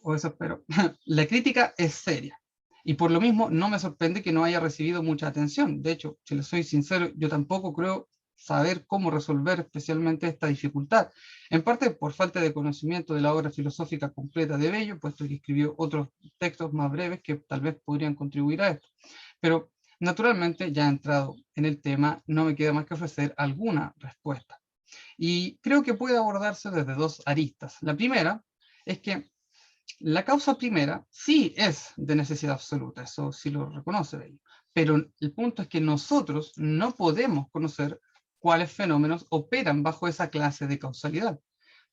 S3: o eso espero, la crítica es seria. Y por lo mismo no me sorprende que no haya recibido mucha atención. De hecho, si les soy sincero, yo tampoco creo saber cómo resolver especialmente esta dificultad. En parte por falta de conocimiento de la obra filosófica completa de Bello, puesto que escribió otros textos más breves que tal vez podrían contribuir a esto. Pero naturalmente, ya entrado en el tema, no me queda más que ofrecer alguna respuesta. Y creo que puede abordarse desde dos aristas. La primera es que la causa primera sí es de necesidad absoluta, eso sí lo reconoce Bello, pero el punto es que nosotros no podemos conocer cuáles fenómenos operan bajo esa clase de causalidad.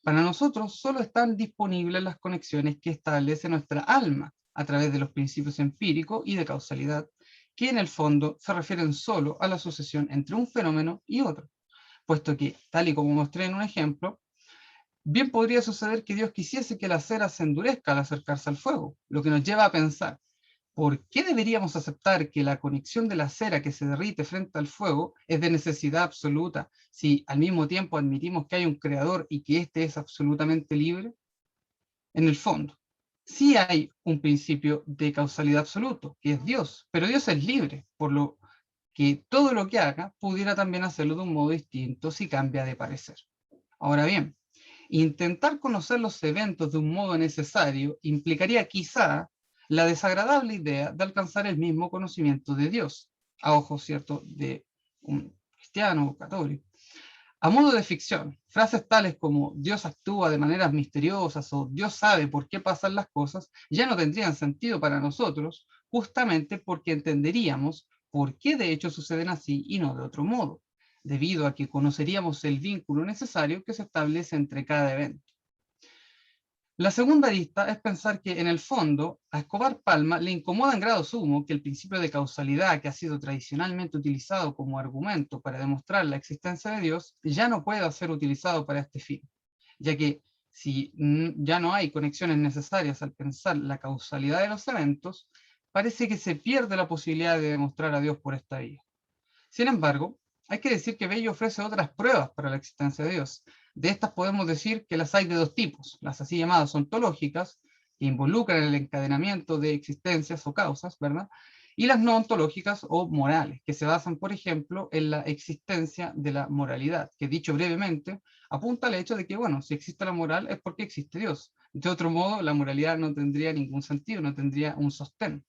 S3: Para nosotros solo están disponibles las conexiones que establece nuestra alma a través de los principios empíricos y de causalidad, que en el fondo se refieren solo a la sucesión entre un fenómeno y otro, puesto que, tal y como mostré en un ejemplo, bien podría suceder que Dios quisiese que la cera se endurezca al acercarse al fuego, lo que nos lleva a pensar, ¿por qué deberíamos aceptar que la conexión de la cera que se derrite frente al fuego es de necesidad absoluta, si al mismo tiempo admitimos que hay un creador y que éste es absolutamente libre? En el fondo, sí hay un principio de causalidad absoluto, que es Dios, pero Dios es libre, por lo que todo lo que haga pudiera también hacerlo de un modo distinto si cambia de parecer. Ahora bien, intentar conocer los eventos de un modo necesario implicaría quizá la desagradable idea de alcanzar el mismo conocimiento de Dios, a ojos, ¿cierto?, de un cristiano o católico. A modo de ficción, frases tales como Dios actúa de maneras misteriosas o Dios sabe por qué pasan las cosas ya no tendrían sentido para nosotros, justamente porque entenderíamos por qué de hecho suceden así y no de otro modo, debido a que conoceríamos el vínculo necesario que se establece entre cada evento. La segunda arista es pensar que, en el fondo, a Escobar Palma le incomoda en grado sumo que el principio de causalidad que ha sido tradicionalmente utilizado como argumento para demostrar la existencia de Dios ya no pueda ser utilizado para este fin, ya que si ya no hay conexiones necesarias al pensar la causalidad de los eventos, parece que se pierde la posibilidad de demostrar a Dios por esta vía. Sin embargo, hay que decir que Bello ofrece otras pruebas para la existencia de Dios. De estas podemos decir que las hay de dos tipos, las así llamadas ontológicas, que involucran el encadenamiento de existencias o causas, ¿verdad? Y las no ontológicas o morales, que se basan, por ejemplo, en la existencia de la moralidad, que dicho brevemente, apunta al hecho de que, bueno, si existe la moral es porque existe Dios. De otro modo, la moralidad no tendría ningún sentido, no tendría un sostén.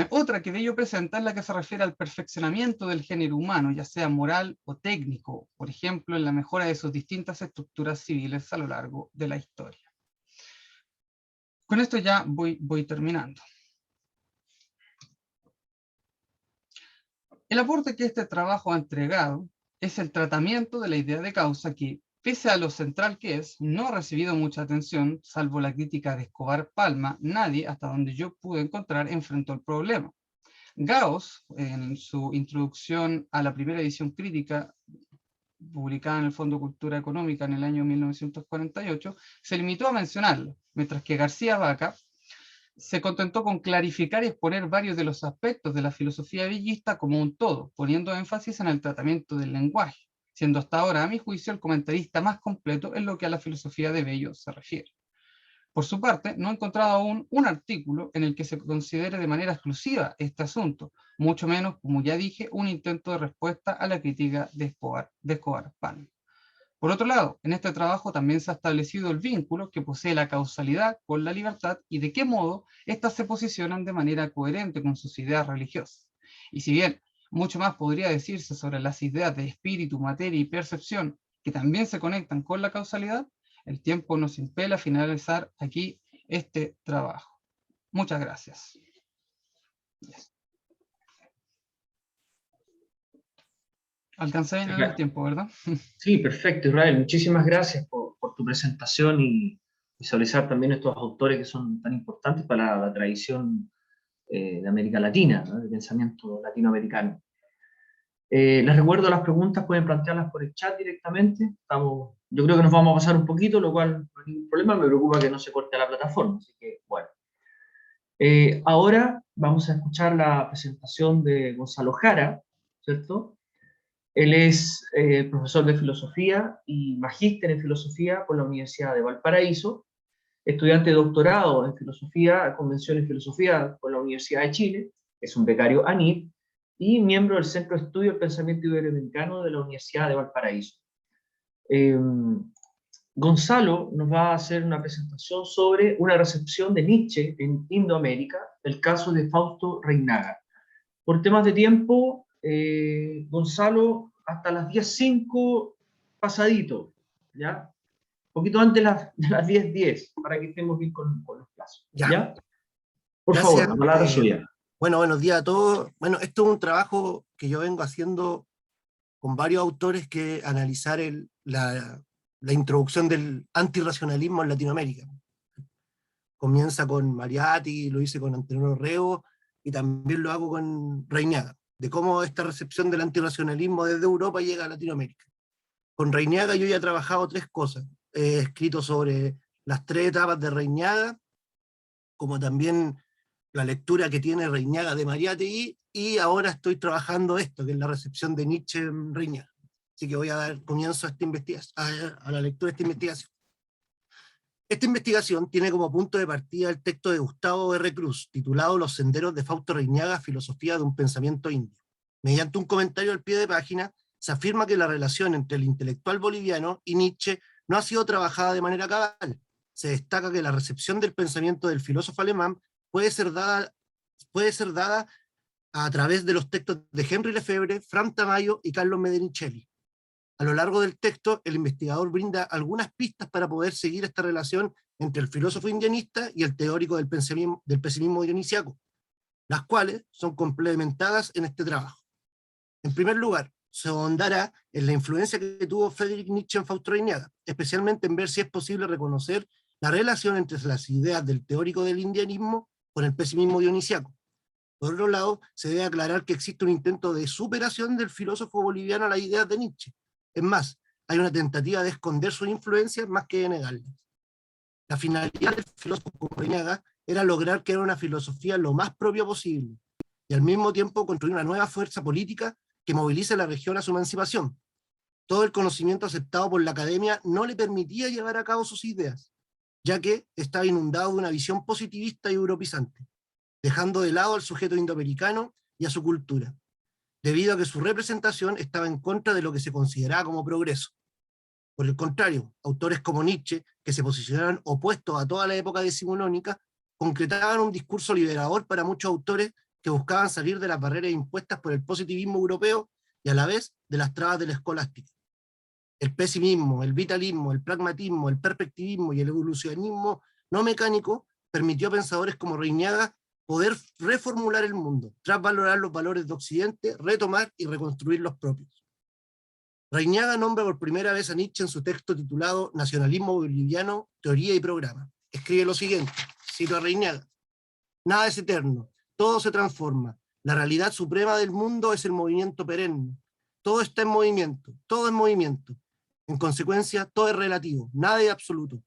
S3: Otra que Bello presenta es la que se refiere al perfeccionamiento del género humano, ya sea moral o técnico, por ejemplo, en la mejora de sus distintas estructuras civiles a lo largo de la historia. Con esto ya voy terminando. El aporte que este trabajo ha entregado es el tratamiento de la idea de causa que, pese a lo central que es, no ha recibido mucha atención, salvo la crítica de Escobar Palma. Nadie, hasta donde yo pude encontrar, enfrentó el problema. Gauss, en su introducción a la primera edición crítica, publicada en el Fondo Cultura Económica en el año 1948, se limitó a mencionarlo, mientras que García Vaca se contentó con clarificar y exponer varios de los aspectos de la filosofía bellista como un todo, poniendo énfasis en el tratamiento del lenguaje, siendo hasta ahora, a mi juicio, el comentarista más completo en lo que a la filosofía de Bello se refiere. Por su parte, no he encontrado aún un artículo en el que se considere de manera exclusiva este asunto, mucho menos, como ya dije, un intento de respuesta a la crítica de Escobar Palma. Por otro lado, en este trabajo también se ha establecido el vínculo que posee la causalidad con la libertad y de qué modo éstas se posicionan de manera coherente con sus ideas religiosas. Y si bien mucho más podría decirse sobre las ideas de espíritu, materia y percepción que también se conectan con la causalidad, el tiempo nos impele a finalizar aquí este trabajo. Muchas gracias. Alcancé bien el tiempo, ¿verdad?
S1: Sí, perfecto, Israel. Muchísimas gracias por tu presentación y visualizar también estos autores que son tan importantes para la tradición de América Latina, ¿no? De pensamiento latinoamericano. Les recuerdo las preguntas, pueden plantearlas por el chat directamente. Yo creo que nos vamos a pasar un poquito, lo cual no hay ningún problema. Me preocupa que no se corte la plataforma, así que bueno. Ahora vamos a escuchar la presentación de Gonzalo Jara, ¿cierto? Él es profesor de filosofía y magíster en filosofía por la Universidad de Valparaíso, estudiante de doctorado en filosofía, convención en filosofía por la Universidad de Chile, es un becario ANID y miembro del Centro de Estudio del Pensamiento Iberoamericano de la Universidad de Valparaíso. Gonzalo nos va a hacer una presentación sobre una recepción de Nietzsche en Indoamérica, el caso de Fausto Reinaga. Por temas de tiempo, Gonzalo, hasta las 10:05 pasadito, ¿ya? Un poquito antes de las 10:10, para que estemos bien con los plazos. ¿Ya? Por
S4: Gracias,
S1: favor, la palabra es suya.
S4: Bueno, buenos días a todos. Bueno, esto es un trabajo que yo vengo haciendo con varios autores que analizar la introducción del antirracionalismo en Latinoamérica. Comienza con Mariatti, lo hice con Antenor Reo, y también lo hago con Reignaga, de cómo esta recepción del antirracionalismo desde Europa llega a Latinoamérica. Con Reignaga yo ya he trabajado 3 cosas. He escrito sobre las 3 etapas de Reignaga, como también la lectura que tiene Reignaga de Mariátegui, y ahora estoy trabajando esto, que es la recepción de Nietzsche en Reignaga. Así que voy a dar comienzo a esta investigación, a la lectura de esta investigación. Esta investigación tiene como punto de partida el texto de Gustavo R. Cruz, titulado Los senderos de Fausto Reignaga, filosofía de un pensamiento indio. Mediante un comentario al pie de página, se afirma que la relación entre el intelectual boliviano y Nietzsche no ha sido trabajada de manera cabal. Se destaca que la recepción del pensamiento del filósofo alemán puede ser dada a través de los textos de Henri Lefebvre, Frank Tamayo y Carlos Medincelli. A lo largo del texto, el investigador brinda algunas pistas para poder seguir esta relación entre el filósofo indianista y el teórico del pesimismo dionisiaco, las cuales son complementadas en este trabajo. En primer lugar, se ahondará en la influencia que tuvo Friedrich Nietzsche en Fausto Reignaga, especialmente en ver si es posible reconocer la relación entre las ideas del teórico del indianismo con el pesimismo dionisiaco. Por otro lado, se debe aclarar que existe un intento de superación del filósofo boliviano a las ideas de Nietzsche. Es más, hay una tentativa de esconder sus influencias más que de negarlas. La finalidad del filósofo Reignaga era lograr crear una filosofía lo más propia posible, y al mismo tiempo construir una nueva fuerza política que movilice a la región a su emancipación. Todo el conocimiento aceptado por la academia no le permitía llevar a cabo sus ideas, ya que estaba inundado de una visión positivista y europizante, dejando de lado al sujeto indoamericano y a su cultura, debido a que su representación estaba en contra de lo que se consideraba como progreso. Por el contrario, autores como Nietzsche, que se posicionaron opuestos a toda la época decimonónica, concretaban un discurso liberador para muchos autores que buscaban salir de las barreras impuestas por el positivismo europeo y a la vez de las trabas de la escolástica. El pesimismo, el vitalismo, el pragmatismo, el perspectivismo y el evolucionismo no mecánico permitió a pensadores como Reignaga poder reformular el mundo, tras valorar los valores de Occidente, retomar y reconstruir los propios. Reignaga nombra por primera vez a Nietzsche en su texto titulado Nacionalismo boliviano, teoría y programa. Escribe lo siguiente, cito a Reignaga: nada es eterno, todo se transforma, la realidad suprema del mundo es el movimiento perenne, todo está en movimiento, todo es movimiento, en consecuencia todo es relativo, nada es absoluto.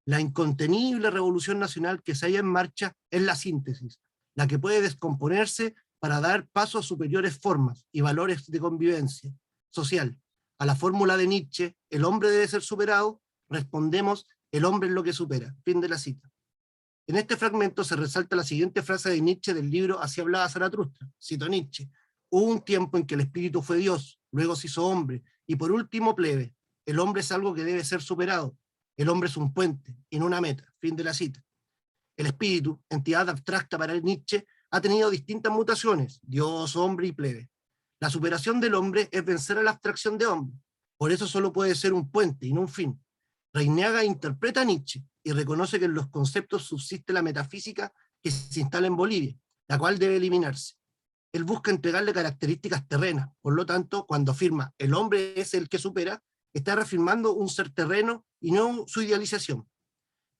S4: La incontenible revolución nacional que se halla en marcha es la síntesis, la que puede descomponerse para dar paso a superiores formas y valores de convivencia social. A la fórmula de Nietzsche, el hombre debe ser superado, respondemos, el hombre es lo que supera. Fin de la cita. En este fragmento se resalta la siguiente frase de Nietzsche del libro Así hablaba Zaratustra. Cito a Nietzsche: hubo un tiempo en que el espíritu fue Dios, luego se hizo hombre, y por último plebe. El hombre es algo que debe ser superado. El hombre es un puente, y no una meta. Fin de la cita. El espíritu, entidad abstracta para Nietzsche, ha tenido distintas mutaciones: Dios, hombre y plebe. La superación del hombre es vencer a la abstracción de hombre. Por eso solo puede ser un puente y no un fin. Reignaga interpreta a Nietzsche y reconoce que en los conceptos subsiste la metafísica que se instala en Bolivia, la cual debe eliminarse. Él busca entregarle características terrenas, por lo tanto, cuando afirma el hombre es el que supera, está reafirmando un ser terreno y no su idealización.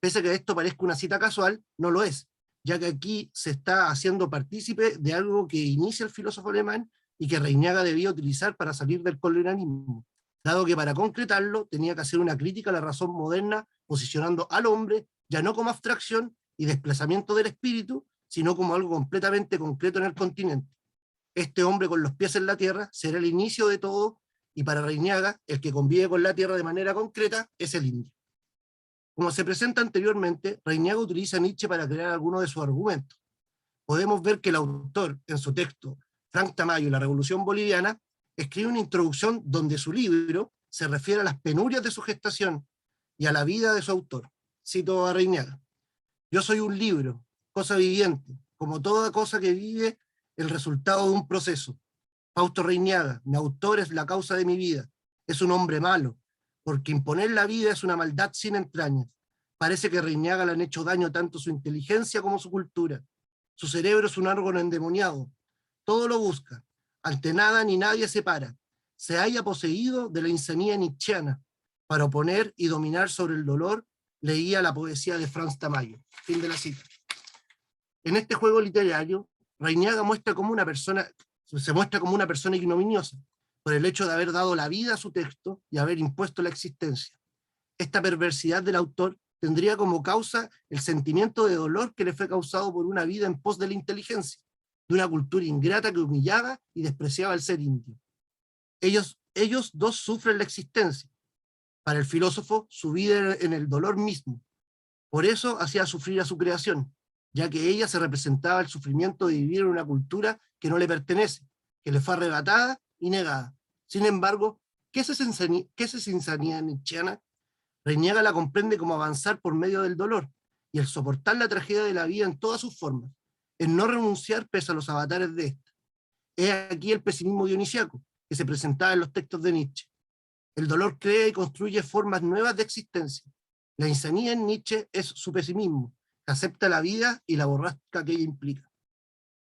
S4: Pese a que esto parezca una cita casual, no lo es, ya que aquí se está haciendo partícipe de algo que inicia el filósofo alemán y que Reignaga debía utilizar para salir del colonialismo, dado que para concretarlo tenía que hacer una crítica a la razón moderna, posicionando al hombre ya no como abstracción y desplazamiento del espíritu, sino como algo completamente concreto en el continente. Este hombre con los pies en la tierra será el inicio de todo, y para Reignaga, el que convive con la tierra de manera concreta es el indio. Como se presenta anteriormente, Reignaga utiliza a Nietzsche para crear algunos de sus argumentos. Podemos ver que el autor, en su texto Frank Tamayo y la Revolución Boliviana, escribe una introducción donde su libro se refiere a las penurias de su gestación y a la vida de su autor. Cito a Reignaga: yo soy un libro, cosa viviente, como toda cosa que vive, el resultado de un proceso. Fausto Reignaga, mi autor, es la causa de mi vida. Es un hombre malo, porque imponer la vida es una maldad sin entrañas. Parece que a Reignaga le han hecho daño tanto su inteligencia como su cultura. Su cerebro es un órgano endemoniado. Todo lo busca. Ante nada ni nadie se para. Se halla poseído de la insanía nietzscheana. Para oponer y dominar sobre el dolor, leía la poesía de Franz Tamayo. Fin de la cita. En este juego literario, Reiniaga se muestra como una persona ignominiosa, por el hecho de haber dado la vida a su texto y haber impuesto la existencia. Esta perversidad del autor tendría como causa el sentimiento de dolor que le fue causado por una vida en pos de la inteligencia, de una cultura ingrata que humillaba y despreciaba al ser indio. Ellos dos sufren la existencia. Para el filósofo, su vida en el dolor mismo. Por eso hacía sufrir a su creación, ya que ella se representaba el sufrimiento de vivir en una cultura que no le pertenece, que le fue arrebatada y negada. Sin embargo, ¿qué es esa insanidad nietzscheana? Reiniaga la comprende como avanzar por medio del dolor y el soportar la tragedia de la vida en todas sus formas, el no renunciar pese a los avatares de esta. Es aquí el pesimismo dionisiaco que se presentaba en los textos de Nietzsche. El dolor crea y construye formas nuevas de existencia. La insanía en Nietzsche es su pesimismo, que acepta la vida y la borrasca que ella implica.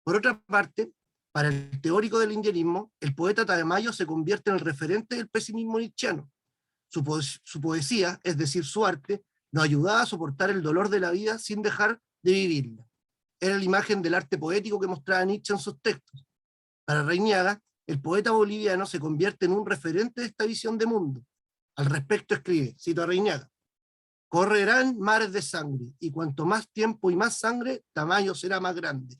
S4: Por otra parte, para el teórico del indianismo, el poeta Tamayo se convierte en el referente del pesimismo nietzscheano. Su poesía, es decir, su arte, nos ayudaba a soportar el dolor de la vida sin dejar de vivirla. Era la imagen del arte poético que mostraba Nietzsche en sus textos. Para Reiniaga, el poeta boliviano se convierte en un referente de esta visión de mundo. Al respecto escribe, cito a Reiniaga: correrán mares de sangre, y cuanto más tiempo y más sangre, Tamayo será más grande.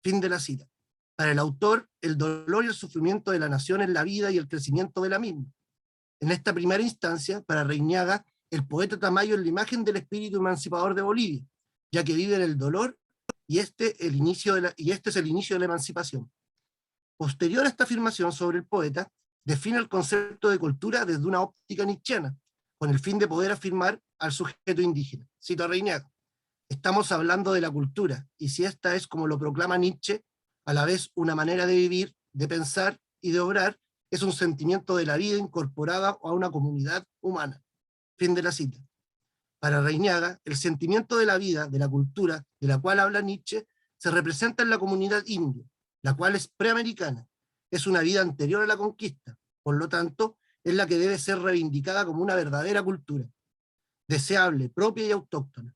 S4: Fin de la cita. Para el autor, el dolor y el sufrimiento de la nación es la vida y el crecimiento de la misma. En esta primera instancia, para Reiniaga, el poeta Tamayo es la imagen del espíritu emancipador de Bolivia, ya que vive en el dolor y este es el inicio de la emancipación. Posterior a esta afirmación sobre el poeta, define el concepto de cultura desde una óptica nietzscheana, con el fin de poder afirmar al sujeto indígena. Cito a Reiniaga: estamos hablando de la cultura, y si esta es, como lo proclama Nietzsche, a la vez una manera de vivir, de pensar y de obrar, es un sentimiento de la vida incorporada a una comunidad humana. Fin de la cita. Para Reiniaga, el sentimiento de la vida, de la cultura, de la cual habla Nietzsche, se representa en la comunidad india, la cual es preamericana, es una vida anterior a la conquista, por lo tanto, es la que debe ser reivindicada como una verdadera cultura, deseable, propia y autóctona.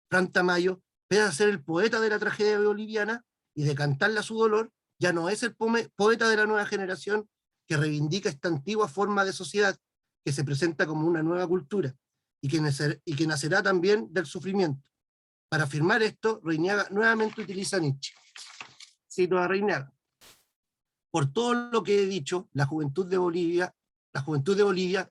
S4: Fran Tamayo, pese a ser el poeta de la tragedia boliviana y de cantarle a su dolor, ya no es el poeta de la nueva generación que reivindica esta antigua forma de sociedad que se presenta como una nueva cultura y que nacerá también del sufrimiento. Para afirmar esto, Reiniaga nuevamente utiliza a Nietzsche. Cito a Reiniaga: por todo lo que he dicho, la juventud de Bolivia,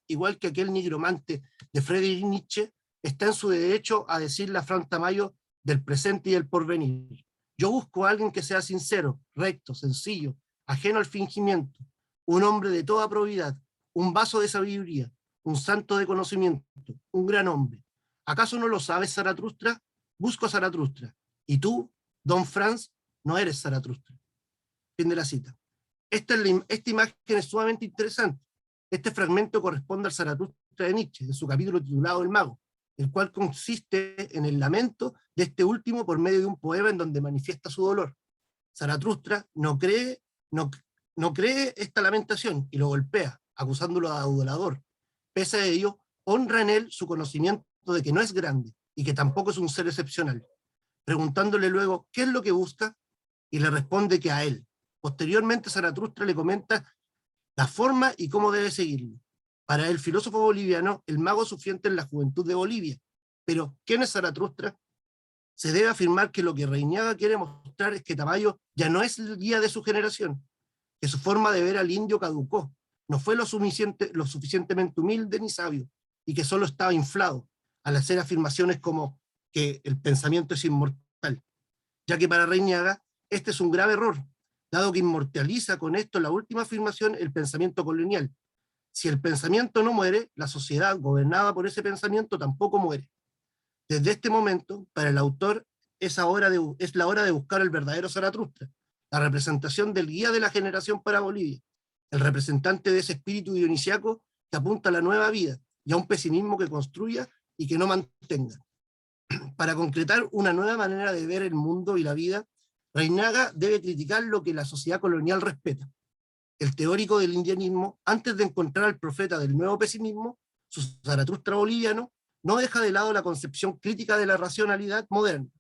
S4: igual que aquel nigromante de Friedrich Nietzsche, está en su derecho a decirle a Fran Tamayo del presente y del porvenir. Yo busco a alguien que sea sincero, recto, sencillo, ajeno al fingimiento, un hombre de toda probidad, un vaso de sabiduría, un santo de conocimiento, un gran hombre. ¿Acaso no lo sabes, Zaratustra? Busco a Zaratustra. Y tú, don Franz, no eres Zaratustra. Fin de la cita. Esta imagen es sumamente interesante. Este fragmento corresponde al Zaratustra de Nietzsche, en su capítulo titulado El Mago, el cual consiste en el lamento de este último por medio de un poema en donde manifiesta su dolor. Zaratustra no cree esta lamentación y lo golpea, acusándolo de adulador. Pese a ello, honra en él su conocimiento de que no es grande y que tampoco es un ser excepcional, preguntándole luego qué es lo que busca, y le responde que a él. Posteriormente, Zaratustra le comenta la forma y cómo debe seguirlo. Para el filósofo boliviano, el mago sufriente en la juventud de Bolivia. Pero, ¿quién es Zaratustra? Se debe afirmar que lo que Reiniaga quiere mostrar es que Tamayo ya no es el guía de su generación, que su forma de ver al indio caducó, no fue lo suficientemente humilde ni sabio, y que solo estaba inflado al hacer afirmaciones como que el pensamiento es inmortal, ya que para Reiniaga este es un grave error, dado que inmortaliza con esto la última afirmación, el pensamiento colonial. Si el pensamiento no muere, la sociedad gobernada por ese pensamiento tampoco muere. Desde este momento, para el autor, es la hora de buscar el verdadero Zaratustra, la representación del guía de la generación para Bolivia, el representante de ese espíritu dionisiaco que apunta a la nueva vida y a un pesimismo que construya y que no mantenga. Para concretar una nueva manera de ver el mundo y la vida, Reiniaga debe criticar lo que la sociedad colonial respeta. El teórico del indianismo, antes de encontrar al profeta del nuevo pesimismo, su Zaratustra boliviano, no deja de lado la concepción crítica de la racionalidad moderna.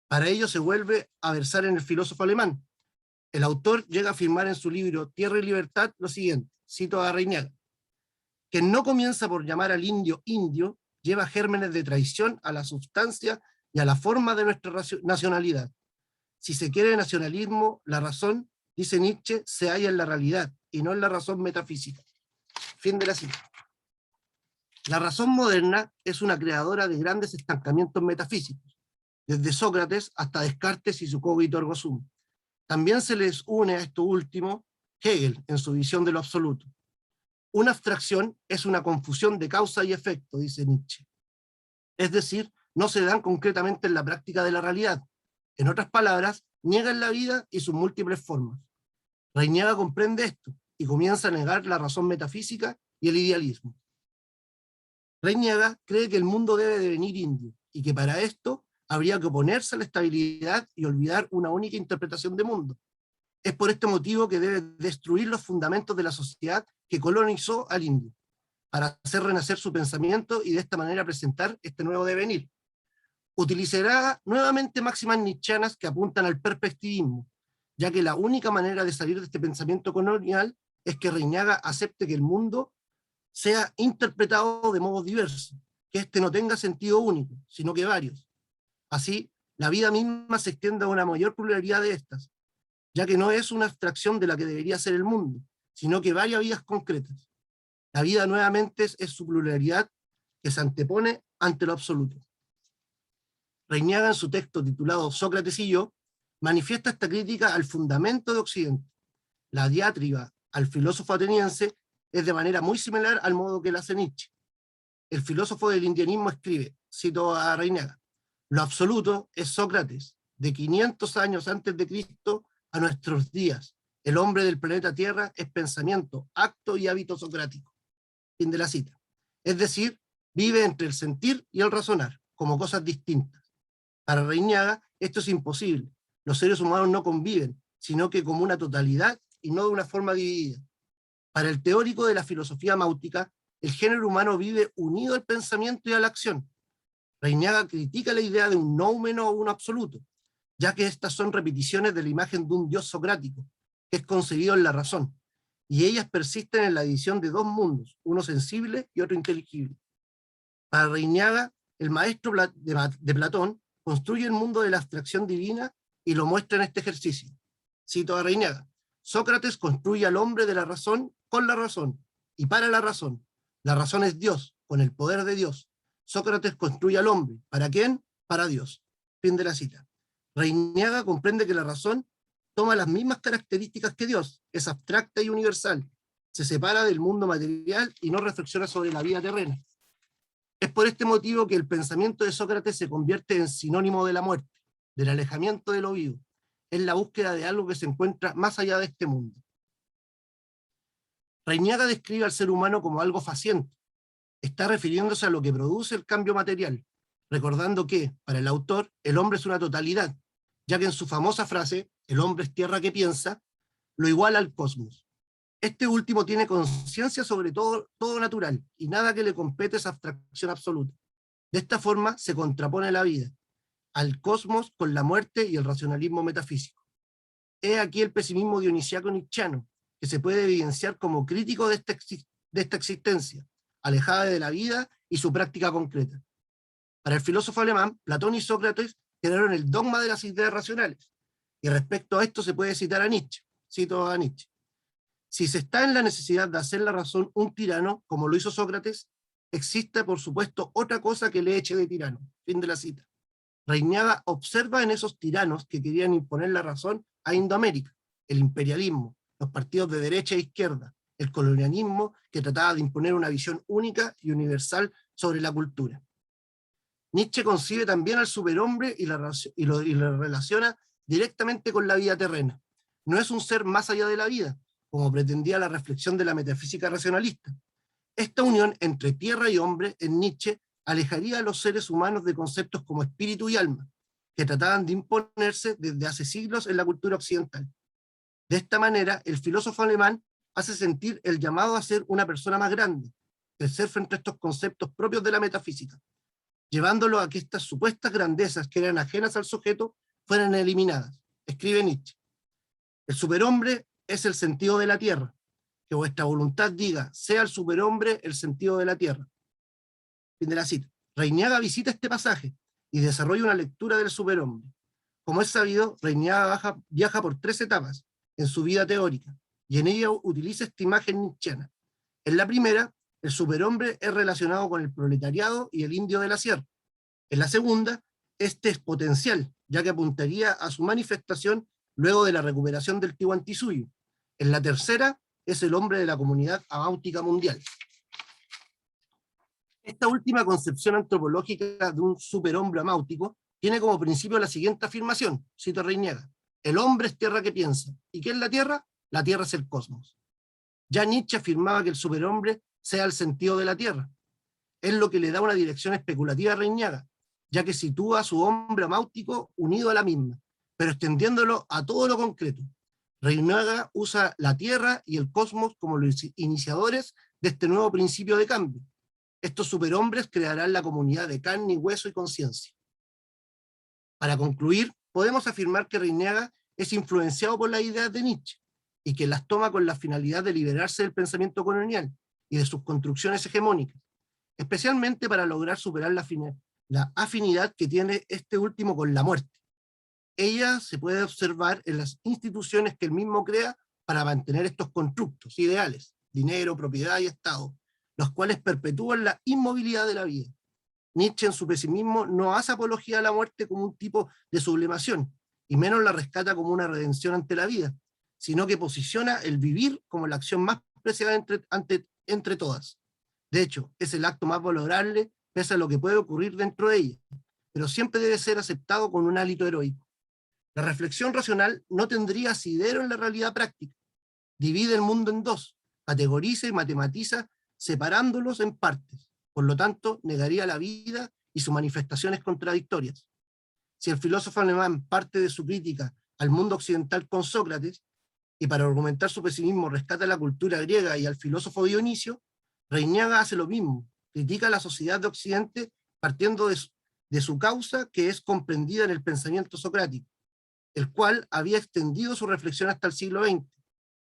S4: Para ello se vuelve a versar en el filósofo alemán. El autor llega a afirmar en su libro Tierra y Libertad lo siguiente, cito a Reiniaga: quien no comienza por llamar al indio indio, lleva gérmenes de traición a la sustancia y a la forma de nuestra nacionalidad. Si se quiere nacionalismo, la razón, dice Nietzsche, se halla en la realidad y no en la razón metafísica. Fin de la cita. La razón moderna es una creadora de grandes estancamientos metafísicos, desde Sócrates hasta Descartes y su cogito ergo sum. También se les une a esto último Hegel en su visión de lo absoluto. Una abstracción es una confusión de causa y efecto, dice Nietzsche. Es decir, no se dan concretamente en la práctica de la realidad. En otras palabras, niegan la vida y sus múltiples formas. Reiniaga comprende esto y comienza a negar la razón metafísica y el idealismo. Reiniaga cree que el mundo debe devenir indio y que para esto habría que oponerse a la estabilidad y olvidar una única interpretación de mundo. Es por este motivo que debe destruir los fundamentos de la sociedad que colonizó al indio, para hacer renacer su pensamiento y de esta manera presentar este nuevo devenir. Utilizará nuevamente máximas nietzscheanas que apuntan al perspectivismo, ya que la única manera de salir de este pensamiento colonial es que Reiniaga acepte que el mundo sea interpretado de modos diversos, que éste no tenga sentido único, sino que varios. Así, la vida misma se extiende a una mayor pluralidad de estas, ya que no es una abstracción de la que debería ser el mundo, sino que varias vidas concretas. La vida nuevamente es su pluralidad que se antepone ante lo absoluto. Reiniaga, en su texto titulado Sócrates y yo, manifiesta esta crítica al fundamento de Occidente. La diátriba al filósofo ateniense es de manera muy similar al modo que la hace Nietzsche. El filósofo del indianismo escribe, cito a Reiniaga: lo absoluto es Sócrates, de 500 años antes de Cristo a nuestros días. El hombre del planeta Tierra es pensamiento, acto y hábito socrático. Fin de la cita. Es decir, vive entre el sentir y el razonar, como cosas distintas. Para Reiniaga, esto es imposible. Los seres humanos no conviven, sino que como una totalidad y no de una forma dividida. Para el teórico de la filosofía máutica, el género humano vive unido al pensamiento y a la acción. Reiniaga critica la idea de un noumen o un absoluto, ya que estas son repeticiones de la imagen de un dios socrático, que es concebido en la razón, y ellas persisten en la división de dos mundos, uno sensible y otro inteligible. Para Reiniaga, el maestro de Platón construye el mundo de la abstracción divina y lo muestra en este ejercicio. Cito a Reiniaga: Sócrates construye al hombre de la razón con la razón y para la razón. La razón es Dios, con el poder de Dios. Sócrates construye al hombre. ¿Para quién? Para Dios. Fin de la cita. Reiniaga comprende que la razón toma las mismas características que Dios, es abstracta y universal, se separa del mundo material y no reflexiona sobre la vida terrena. Es por este motivo que el pensamiento de Sócrates se convierte en sinónimo de la muerte, del alejamiento de lo vivo. Es la búsqueda de algo que se encuentra más allá de este mundo. Reiniaga describe al ser humano como algo faciente. Está refiriéndose a lo que produce el cambio material, recordando que, para el autor, el hombre es una totalidad, ya que en su famosa frase, el hombre es tierra que piensa, lo iguala al cosmos. Este último tiene conciencia sobre todo natural, y nada que le compete es abstracción absoluta. De esta forma se contrapone la vida, al cosmos con la muerte y el racionalismo metafísico. He aquí el pesimismo dionisíaco nietzscheano, que se puede evidenciar como crítico de esta existencia, alejada de la vida y su práctica concreta. Para el filósofo alemán, Platón y Sócrates crearon el dogma de las ideas racionales, y respecto a esto se puede citar a Nietzsche. Cito a Nietzsche: si se está en la necesidad de hacer la razón un tirano, como lo hizo Sócrates, existe por supuesto otra cosa que le eche de tirano. Fin de la cita. Reiniaga observa en esos tiranos que querían imponer la razón a Indoamérica, el imperialismo, los partidos de derecha e izquierda, el colonialismo que trataba de imponer una visión única y universal sobre la cultura. Nietzsche concibe también al superhombre y lo relaciona directamente con la vida terrena. No es un ser más allá de la vida, como pretendía la reflexión de la metafísica racionalista. Esta unión entre tierra y hombre en Nietzsche alejaría a los seres humanos de conceptos como espíritu y alma, que trataban de imponerse desde hace siglos en la cultura occidental. De esta manera, el filósofo alemán hace sentir el llamado a ser una persona más grande, crecer frente a estos conceptos propios de la metafísica. llevándolo a que estas supuestas grandezas que eran ajenas al sujeto fueran eliminadas. Escribe Nietzsche: el superhombre es el sentido de la tierra. Que vuestra voluntad diga, sea el superhombre el sentido de la tierra. Fin de la cita. Reiniaga visita este pasaje y desarrolla una lectura del superhombre. Como es sabido, Reiniaga viaja por 3 etapas en su vida teórica, y en ella utiliza esta imagen nietzscheana. En la primera, el superhombre es relacionado con el proletariado y el indio de la sierra. En la segunda, este es potencial, ya que apuntaría a su manifestación luego de la recuperación del Tiwantisuyo. En la tercera, es el hombre de la comunidad amáutica mundial. Esta última concepción antropológica de un superhombre amáutico tiene como principio la siguiente afirmación, cito a Reiniaga: el hombre es tierra que piensa. ¿Y qué es la tierra? La tierra es el cosmos. Ya Nietzsche afirmaba que el superhombre sea el sentido de la tierra. Es lo que le da una dirección especulativa a Reiniaga, ya que sitúa a su hombre amáutico unido a la misma, pero extendiéndolo a todo lo concreto. Reiniaga usa la tierra y el cosmos como los iniciadores de este nuevo principio de cambio. Estos superhombres crearán la comunidad de carne y hueso y conciencia. Para concluir, podemos afirmar que Reiniaga es influenciado por las ideas de Nietzsche, y que las toma con la finalidad de liberarse del pensamiento colonial y de sus construcciones hegemónicas, especialmente para lograr superar la afinidad que tiene este último con la muerte. Ella se puede observar en las instituciones que él mismo crea para mantener estos constructos ideales, dinero, propiedad y Estado, los cuales perpetúan la inmovilidad de la vida. Nietzsche en su pesimismo no hace apología a la muerte como un tipo de sublimación, y menos la rescata como una redención ante la vida, sino que posiciona el vivir como la acción más preciada entre todas. De hecho, es el acto más valorable pese a lo que puede ocurrir dentro de ella, pero siempre debe ser aceptado con un hálito heroico. La reflexión racional no tendría asidero en la realidad práctica. Divide el mundo en dos, categoriza y matematiza separándolos en partes. Por lo tanto, negaría la vida y sus manifestaciones contradictorias. Si el filósofo alemán parte de su crítica al mundo occidental con Sócrates, y para argumentar su pesimismo rescata la cultura griega y al filósofo Dionisio, Reiniaga hace lo mismo, critica a la sociedad de Occidente partiendo de su causa, que es comprendida en el pensamiento socrático, el cual había extendido su reflexión hasta el siglo XX,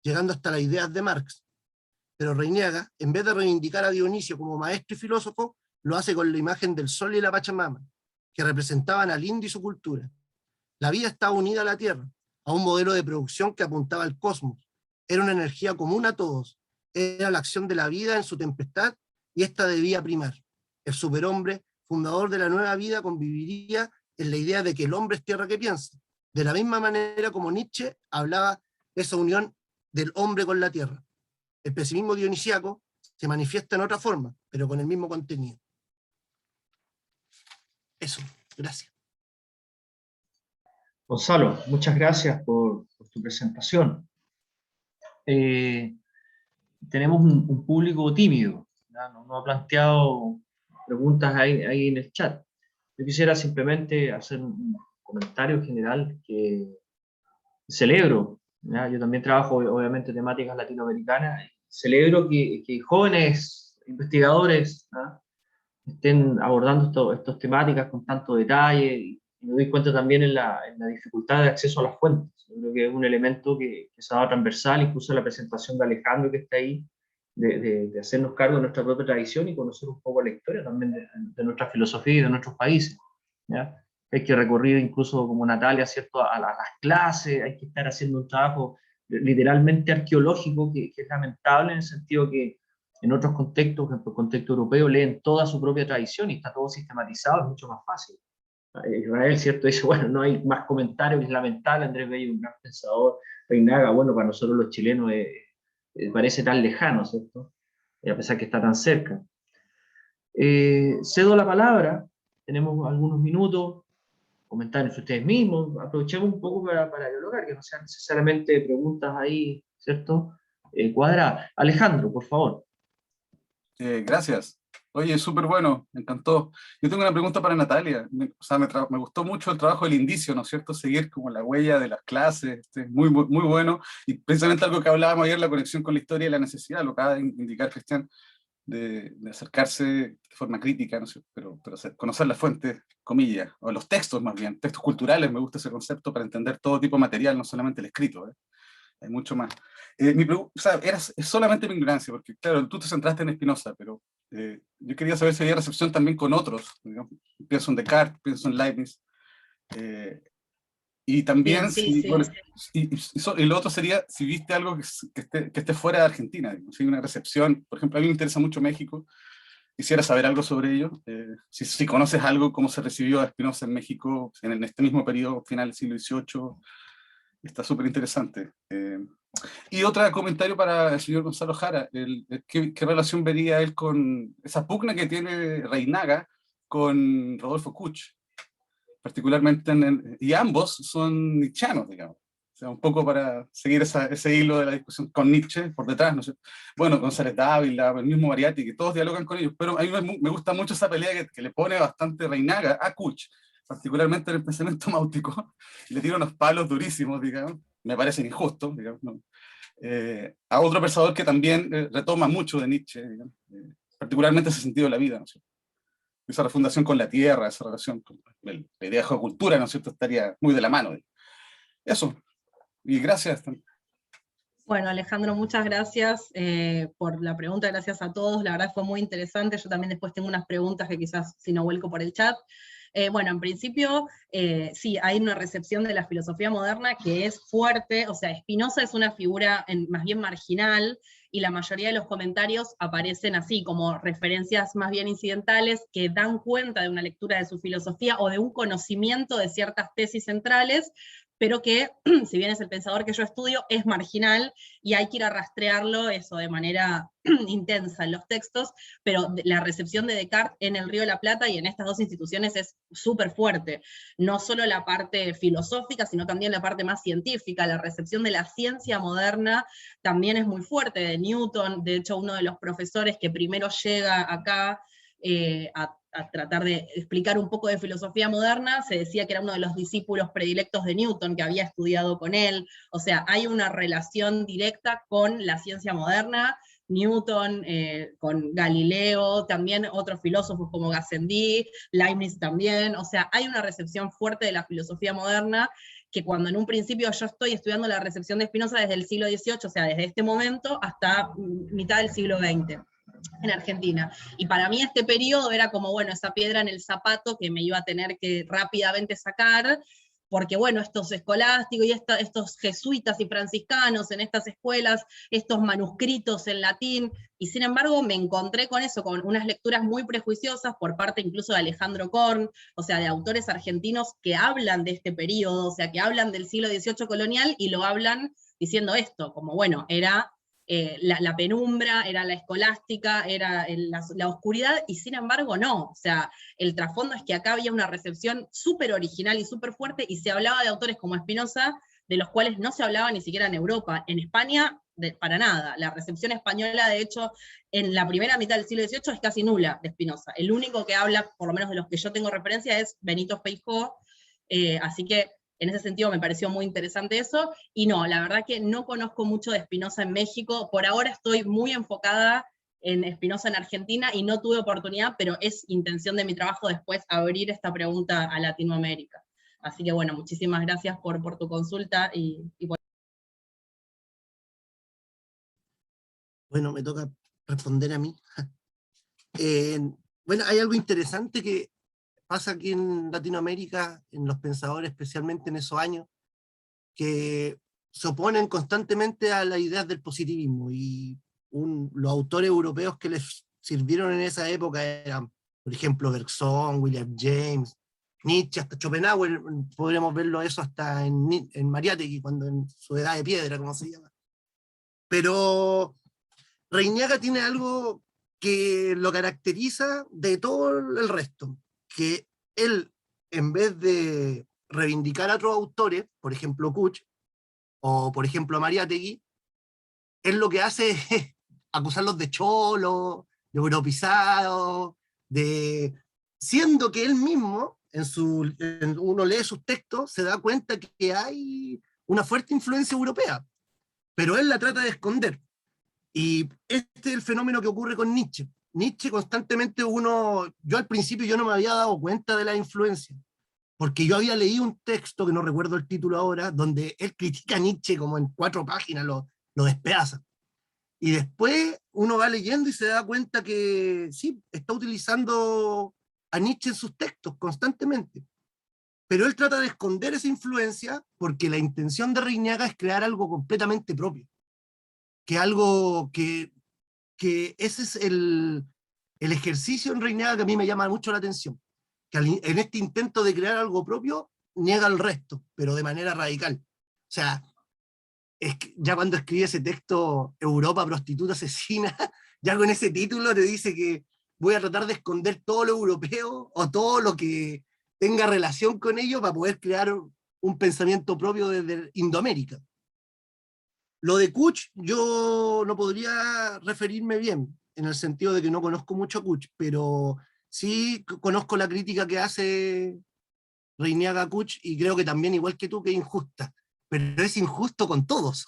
S4: llegando hasta las ideas de Marx. Pero Reiniaga, en vez de reivindicar a Dionisio como maestro y filósofo, lo hace con la imagen del sol y la Pachamama, que representaban al indio y su cultura. La vida estaba unida a la tierra, a un modelo de producción que apuntaba al cosmos. Era una energía común a todos, era la acción de la vida en su tempestad, y esta debía primar. El superhombre, fundador de la nueva vida, conviviría en la idea de que el hombre es tierra que piensa, de la misma manera como Nietzsche hablaba de esa unión del hombre con la tierra. El pesimismo dionisíaco se manifiesta en otra forma, pero con el mismo contenido. Eso, gracias.
S1: Gonzalo, muchas gracias por tu presentación. Tenemos un público tímido, ¿no? No ha planteado preguntas ahí en el chat. Yo quisiera simplemente hacer un comentario general que celebro, ¿ya? Yo también trabajo obviamente temáticas latinoamericanas, celebro que jóvenes investigadores, ¿no?, estén abordando estas temáticas con tanto detalle, y me doy cuenta también en la dificultad de acceso a las fuentes. Yo creo que es un elemento que se ha dado transversal, incluso en la presentación de Alejandro que está ahí, de hacernos cargo de nuestra propia tradición y conocer un poco la historia también de nuestra filosofía y de nuestros países, ¿ya? Hay que recorrer incluso como Natalia, ¿cierto?, a las clases, hay que estar haciendo un trabajo literalmente arqueológico que es lamentable en el sentido que en otros contextos, por ejemplo el contexto europeo, leen toda su propia tradición y está todo sistematizado, es mucho más fácil. Israel, ¿cierto?, dice, bueno, no hay más comentarios, es lamentable, Andrés Bello, un gran pensador, Reinaga, bueno, para nosotros los chilenos parece tan lejano, ¿cierto?, a pesar que está tan cerca. Cedo la palabra, tenemos algunos minutos, comentarios ustedes mismos, aprovechemos un poco para dialogar, que no sean necesariamente preguntas ahí, ¿cierto?, cuadradas. Alejandro, por favor.
S5: Gracias. Oye, súper bueno, me encantó. Yo tengo una pregunta para Natalia. Me gustó mucho el trabajo del indicio, ¿no es cierto? Seguir como la huella de las clases, muy bueno. Y precisamente algo que hablábamos ayer, la conexión con la historia y la necesidad, lo acaba de indicar Cristian. de acercarse de forma crítica, ¿no es cierto? Pero conocer las fuentes, comillas, o los textos más bien, textos culturales, me gusta ese concepto para entender todo tipo de material, no solamente el escrito, ¿eh? Hay mucho más. O sea, es solamente mi ignorancia, porque claro, tú te centraste en Spinoza, pero yo quería saber si había recepción también con otros, digamos. Pienso en Descartes, pienso en Leibniz, y también,
S2: Bien, sí,
S5: si,
S2: sí.
S5: bueno, y lo otro sería si viste algo que esté fuera de Argentina, digamos, si hay una recepción. Por ejemplo, a mí me interesa mucho México, quisiera saber algo sobre ello, si conoces algo, cómo se recibió a Spinoza en México en este mismo periodo, final del siglo XVIII, está súper interesante. Y otro comentario para el señor Gonzalo Jara, ¿qué relación vería él con esa pugna que tiene Reinaga con Rodolfo Kusch? Particularmente y ambos son nietzscheanos, digamos. O sea, un poco para seguir ese hilo de la discusión con Nietzsche por detrás, ¿no sé? Bueno, González Dávila, el mismo Mariátegui, que todos dialogan con ellos, pero a mí me gusta mucho esa pelea que le pone bastante Reinaga a Kusch, particularmente en el pensamiento máutico, y le tira unos palos durísimos, digamos, me parecen injustos, digamos, ¿no? A otro pensador que también retoma mucho de Nietzsche, digamos, particularmente ese sentido de la vida, ¿no es cierto? Esa refundación con la tierra, esa relación con la idea de geocultura, ¿no es cierto?, estaría muy de la mano. Eso, y gracias.
S2: Bueno, Alejandro, muchas gracias por la pregunta, gracias a todos, la verdad fue muy interesante, yo también después tengo unas preguntas que quizás si no vuelco por el chat. Bueno, en principio, sí, hay una recepción de la filosofía moderna que es fuerte, o sea, Spinoza es una figura más bien marginal, y la mayoría de los comentarios aparecen así, como referencias más bien incidentales, que dan cuenta de una lectura de su filosofía, o de un conocimiento de ciertas tesis centrales, pero que, si bien es el pensador que yo estudio, es marginal, y hay que ir a rastrearlo eso de manera intensa en los textos, pero la recepción de Descartes en el Río de la Plata y en estas dos instituciones es súper fuerte. No solo la parte filosófica, sino también la parte más científica. La recepción de la ciencia moderna también es muy fuerte, de Newton. De hecho, uno de los profesores que primero llega acá a tratar de explicar un poco de filosofía moderna, se decía que era uno de los discípulos predilectos de Newton, que había estudiado con él. O sea, hay una relación directa con la ciencia moderna, Newton, con Galileo, también otros filósofos como Gassendi, Leibniz también. O sea, hay una recepción fuerte de la filosofía moderna, que cuando en un principio yo estoy estudiando la recepción de Spinoza desde el siglo XVIII, o sea, desde este momento hasta mitad del siglo XX. En Argentina. Y para mí este periodo era como, bueno, esa piedra en el zapato que me iba a tener que rápidamente sacar, porque bueno, estos escolásticos y estos jesuitas y franciscanos en estas escuelas, estos manuscritos en latín, y sin embargo me encontré con eso, con unas lecturas muy prejuiciosas por parte incluso de Alejandro Korn, o sea, de autores argentinos que hablan de este periodo, o sea, que hablan del siglo XVIII colonial y lo hablan diciendo esto, como bueno, era la penumbra, era la escolástica, era la oscuridad, y sin embargo no. O sea, el trasfondo es que acá había una recepción súper original y súper fuerte, y se hablaba de autores como Spinoza, de los cuales no se hablaba ni siquiera en Europa. En España, para nada. La recepción española, de hecho, en la primera mitad del siglo XVIII es casi nula de Spinoza. El único que habla, por lo menos de los que yo tengo referencia, es Benito Feijó, así que en ese sentido me pareció muy interesante eso, y no, la verdad que no conozco mucho de Spinoza en México, por ahora estoy muy enfocada en Spinoza en Argentina, y no tuve oportunidad, pero es intención de mi trabajo después abrir esta pregunta a Latinoamérica. Así que bueno, muchísimas gracias por tu consulta y por...
S4: Bueno, me toca responder a mí. Bueno, hay algo interesante que pasa aquí en Latinoamérica, en los pensadores, especialmente en esos años, que se oponen constantemente a las ideas del positivismo, y los autores europeos que les sirvieron en esa época eran, por ejemplo, Bergson, William James, Nietzsche, hasta Schopenhauer. Podríamos verlo eso hasta en Mariátegui, cuando en su edad de piedra, como se llama. Pero Reinaga tiene algo que lo caracteriza de todo el resto, que él, en vez de reivindicar a otros autores, por ejemplo Kusch, o por ejemplo a Mariátegui, él lo que hace es acusarlos de cholos, de europizados, siendo que él mismo, uno lee sus textos, se da cuenta que hay una fuerte influencia europea, pero él la trata de esconder. Y este es el fenómeno que ocurre con Nietzsche. Nietzsche constantemente yo al principio yo no me había dado cuenta de la influencia, porque yo había leído un texto, que no recuerdo el título ahora, donde él critica a Nietzsche como en 4 páginas, lo despedaza. Y después uno va leyendo y se da cuenta que sí, está utilizando a Nietzsche en sus textos constantemente. Pero él trata de esconder esa influencia porque la intención de Reignaga es crear algo completamente propio. Que algo que ese es el ejercicio en Reignaga que a mí me llama mucho la atención. Que en este intento de crear algo propio, niega el resto, pero de manera radical. O sea, es que ya cuando escribe ese texto, Europa, prostituta asesina, ya con ese título te dice que voy a tratar de esconder todo lo europeo o todo lo que tenga relación con ello para poder crear un pensamiento propio desde Indoamérica. Lo de Kuch, yo no podría referirme bien, en el sentido de que no conozco mucho a Kuch, pero sí conozco la crítica que hace Reignaga a Kuch, y creo que también, igual que tú, que es injusta. Pero es injusto con todos.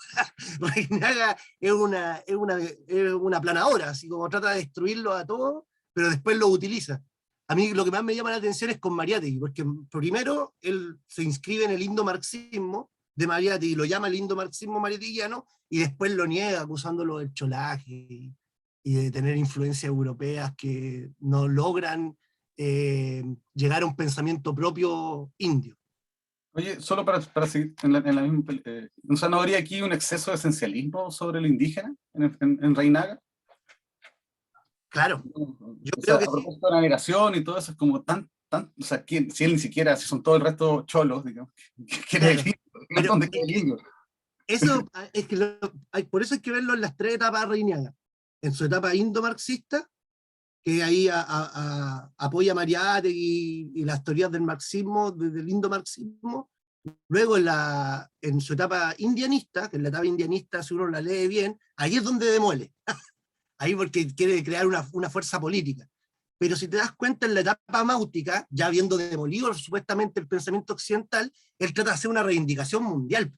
S4: Reignaga es una planadora, así como trata de destruirlo a todos, pero después lo utiliza. A mí lo que más me llama la atención es con Mariátegui, porque primero él se inscribe en el indomarxismo de Mariátegui, lo llama el indomarxismo mariáteguiano, y después lo niega acusándolo del cholaje y de tener influencias europeas que no logran llegar a un pensamiento propio indio.
S5: Oye, solo para seguir en la misma... o sea, ¿no habría aquí un exceso de esencialismo sobre lo indígena en Reignaga?
S4: Claro, yo
S5: O sea,
S4: creo que
S5: a
S4: sí.
S5: propósito de la navegación y todo eso, es como o sea, si él ni siquiera, si son todo el resto cholos, digamos, que era el
S4: Claro.
S5: indio,
S4: Pero
S5: ¿dónde queda el indio?
S4: eso es que por eso hay que verlo en las 3 etapas de Reignaga. En su etapa indomarxista, que ahí apoya a Mariátegui y las teorías del marxismo, del indomarxismo. Luego en su etapa indianista, que en la etapa indianista, si uno la lee bien, ahí es donde demuele. Ahí porque quiere crear una fuerza política. Pero si te das cuenta, en la etapa máutica, ya habiendo demolido supuestamente el pensamiento occidental, él trata de hacer una reivindicación mundial.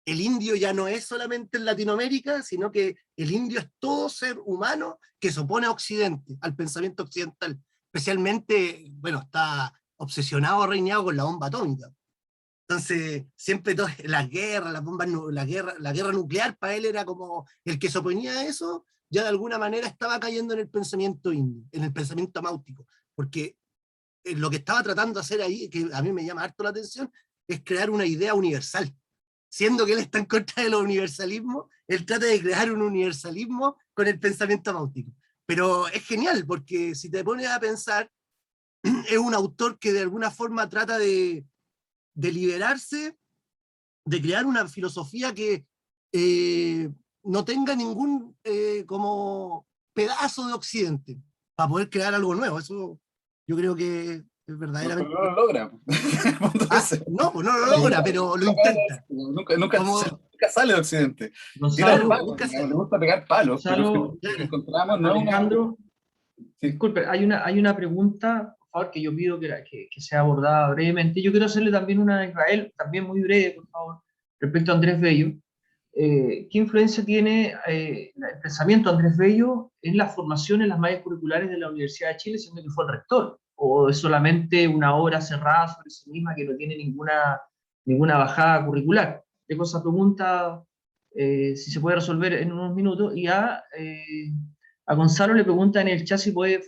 S4: El indio ya no es solamente en Latinoamérica, sino que el indio es todo ser humano que se opone a Occidente, al pensamiento occidental. Especialmente, bueno, está obsesionado, Reignaga con la bomba atómica. Entonces, siempre las guerras, las bombas, la guerra nuclear para él era como el que se oponía a eso, ya de alguna manera estaba cayendo en el pensamiento indio, en el pensamiento máutico, porque lo que estaba tratando de hacer ahí, que a mí me llama harto la atención, es crear una idea universal. Siendo que él está en contra de los universalismos, él trata de crear un universalismo con el pensamiento máutico. Pero es genial, porque si te pones a pensar, es un autor que de alguna forma trata de liberarse, de crear una filosofía que no tenga ningún como pedazo de Occidente, para poder crear algo nuevo. Eso yo creo que es
S5: No,
S4: verdaderamente...
S5: pero no lo logra.
S4: No, pues no lo logra, pero lo intenta.
S5: Nunca
S4: Como,
S5: sale de Occidente. Tira
S1: Gonzalo,
S5: palos,
S4: nunca
S5: digamos,
S4: se...
S5: le gusta pegar palos, pero
S1: Gonzalo,
S5: lo que
S4: Claro.
S5: encontramos no es una...
S1: Alejandro,
S5: Sí.
S1: disculpe, hay una pregunta, por favor, que yo pido que sea abordada brevemente. Yo quiero hacerle también una a Israel, también muy breve, por favor, respecto a Andrés Bello. ¿Qué influencia tiene el pensamiento de Andrés Bello en la formación en las mallas curriculares de la Universidad de Chile, siendo que fue el rector? ¿O es solamente una obra cerrada sobre sí misma que no tiene ninguna bajada curricular? Dejo esa pregunta, si se puede resolver en unos minutos, y a Gonzalo le pregunta en el chat si puede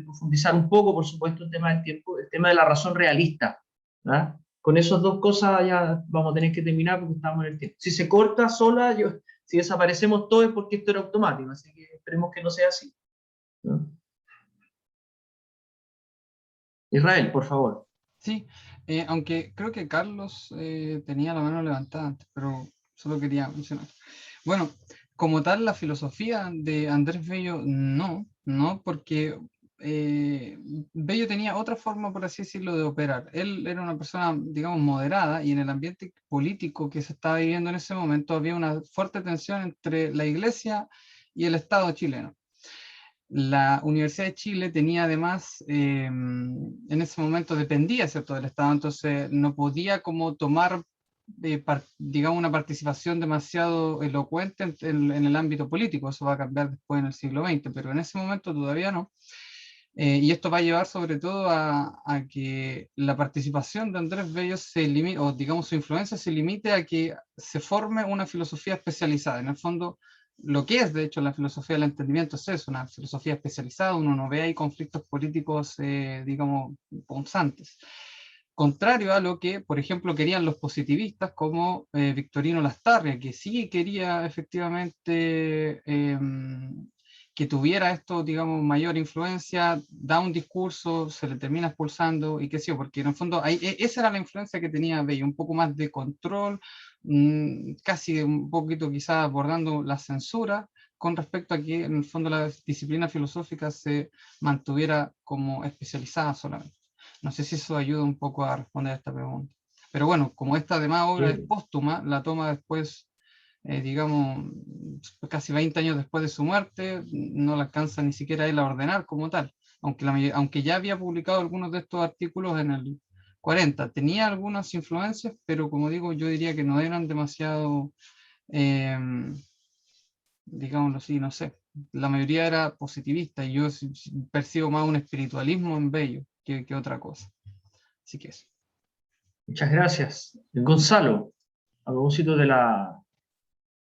S1: profundizar un poco, por supuesto, el tema del tiempo, el tema de la razón realista, ¿verdad? Con esas 2 cosas ya vamos a tener que terminar porque estamos en el tiempo. Si se corta sola, si desaparecemos todo es porque esto era automático, así que esperemos que no sea así, ¿no? Israel, por favor.
S3: Sí, aunque creo que Carlos tenía la mano levantada antes, pero solo quería mencionar. Bueno, como tal, la filosofía de Andrés Bello, no, porque Bello tenía otra forma, por así decirlo, de operar. Él era una persona, digamos, moderada, y en el ambiente político que se estaba viviendo en ese momento había una fuerte tensión entre la Iglesia y el Estado chileno. La Universidad de Chile tenía además, en ese momento dependía, ¿cierto?, del Estado, entonces no podía como tomar digamos, una participación demasiado elocuente en el ámbito político. Eso va a cambiar después en el siglo XX, pero en ese momento todavía no. Y esto va a llevar sobre todo a que la participación de Andrés Bello se limite, o digamos su influencia se limite a que se forme una filosofía especializada. En el fondo, lo que es de hecho la filosofía del entendimiento es eso, una filosofía especializada. Uno no ve ahí conflictos políticos, digamos, punzantes. Contrario a lo que, por ejemplo, querían los positivistas como Victorino Lastarria, que sí quería efectivamente que tuviera esto, digamos, mayor influencia, da un discurso, se le termina expulsando y qué sé yo, porque en el fondo esa era la influencia que tenía Bello, un poco más de control, casi un poquito quizás abordando la censura, con respecto a que en el fondo la disciplina filosófica se mantuviera como especializada solamente. No sé si eso ayuda un poco a responder a esta pregunta. Pero bueno, como esta además obra es póstuma, la toma después, digamos, casi 20 años después de su muerte, no la alcanza ni siquiera él a ordenar como tal, aunque ya había publicado algunos de estos artículos en el 40. Tenía algunas influencias, pero como digo, yo diría que no eran demasiado, digámoslo así, no sé. La mayoría era positivista y yo percibo más un espiritualismo en Bello que otra cosa. Así que eso.
S1: Muchas gracias. Gonzalo, a propósito de la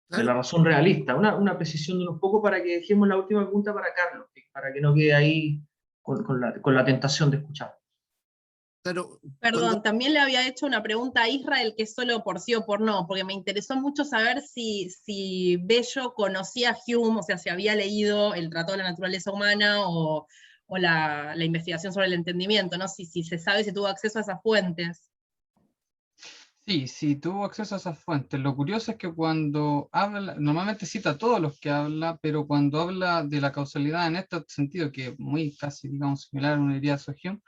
S1: razón realista, una precisión de unos pocos para que dejemos la última pregunta para Carlos, para que no quede ahí con la tentación de escuchar.
S4: Pero,
S2: Perdón, también le había hecho una pregunta a Israel, que es solo por sí o por no, porque me interesó mucho saber si Bello conocía a Hume, o sea, si había leído el Tratado de la Naturaleza Humana o la investigación sobre el entendimiento, ¿no? Si se sabe si tuvo acceso a esas fuentes.
S3: Sí, sí, tuvo acceso a esas fuentes. Lo curioso es que cuando habla, normalmente cita a todos los que habla, pero cuando habla de la causalidad en este sentido, que es muy casi, digamos, similar a una idea de Hume,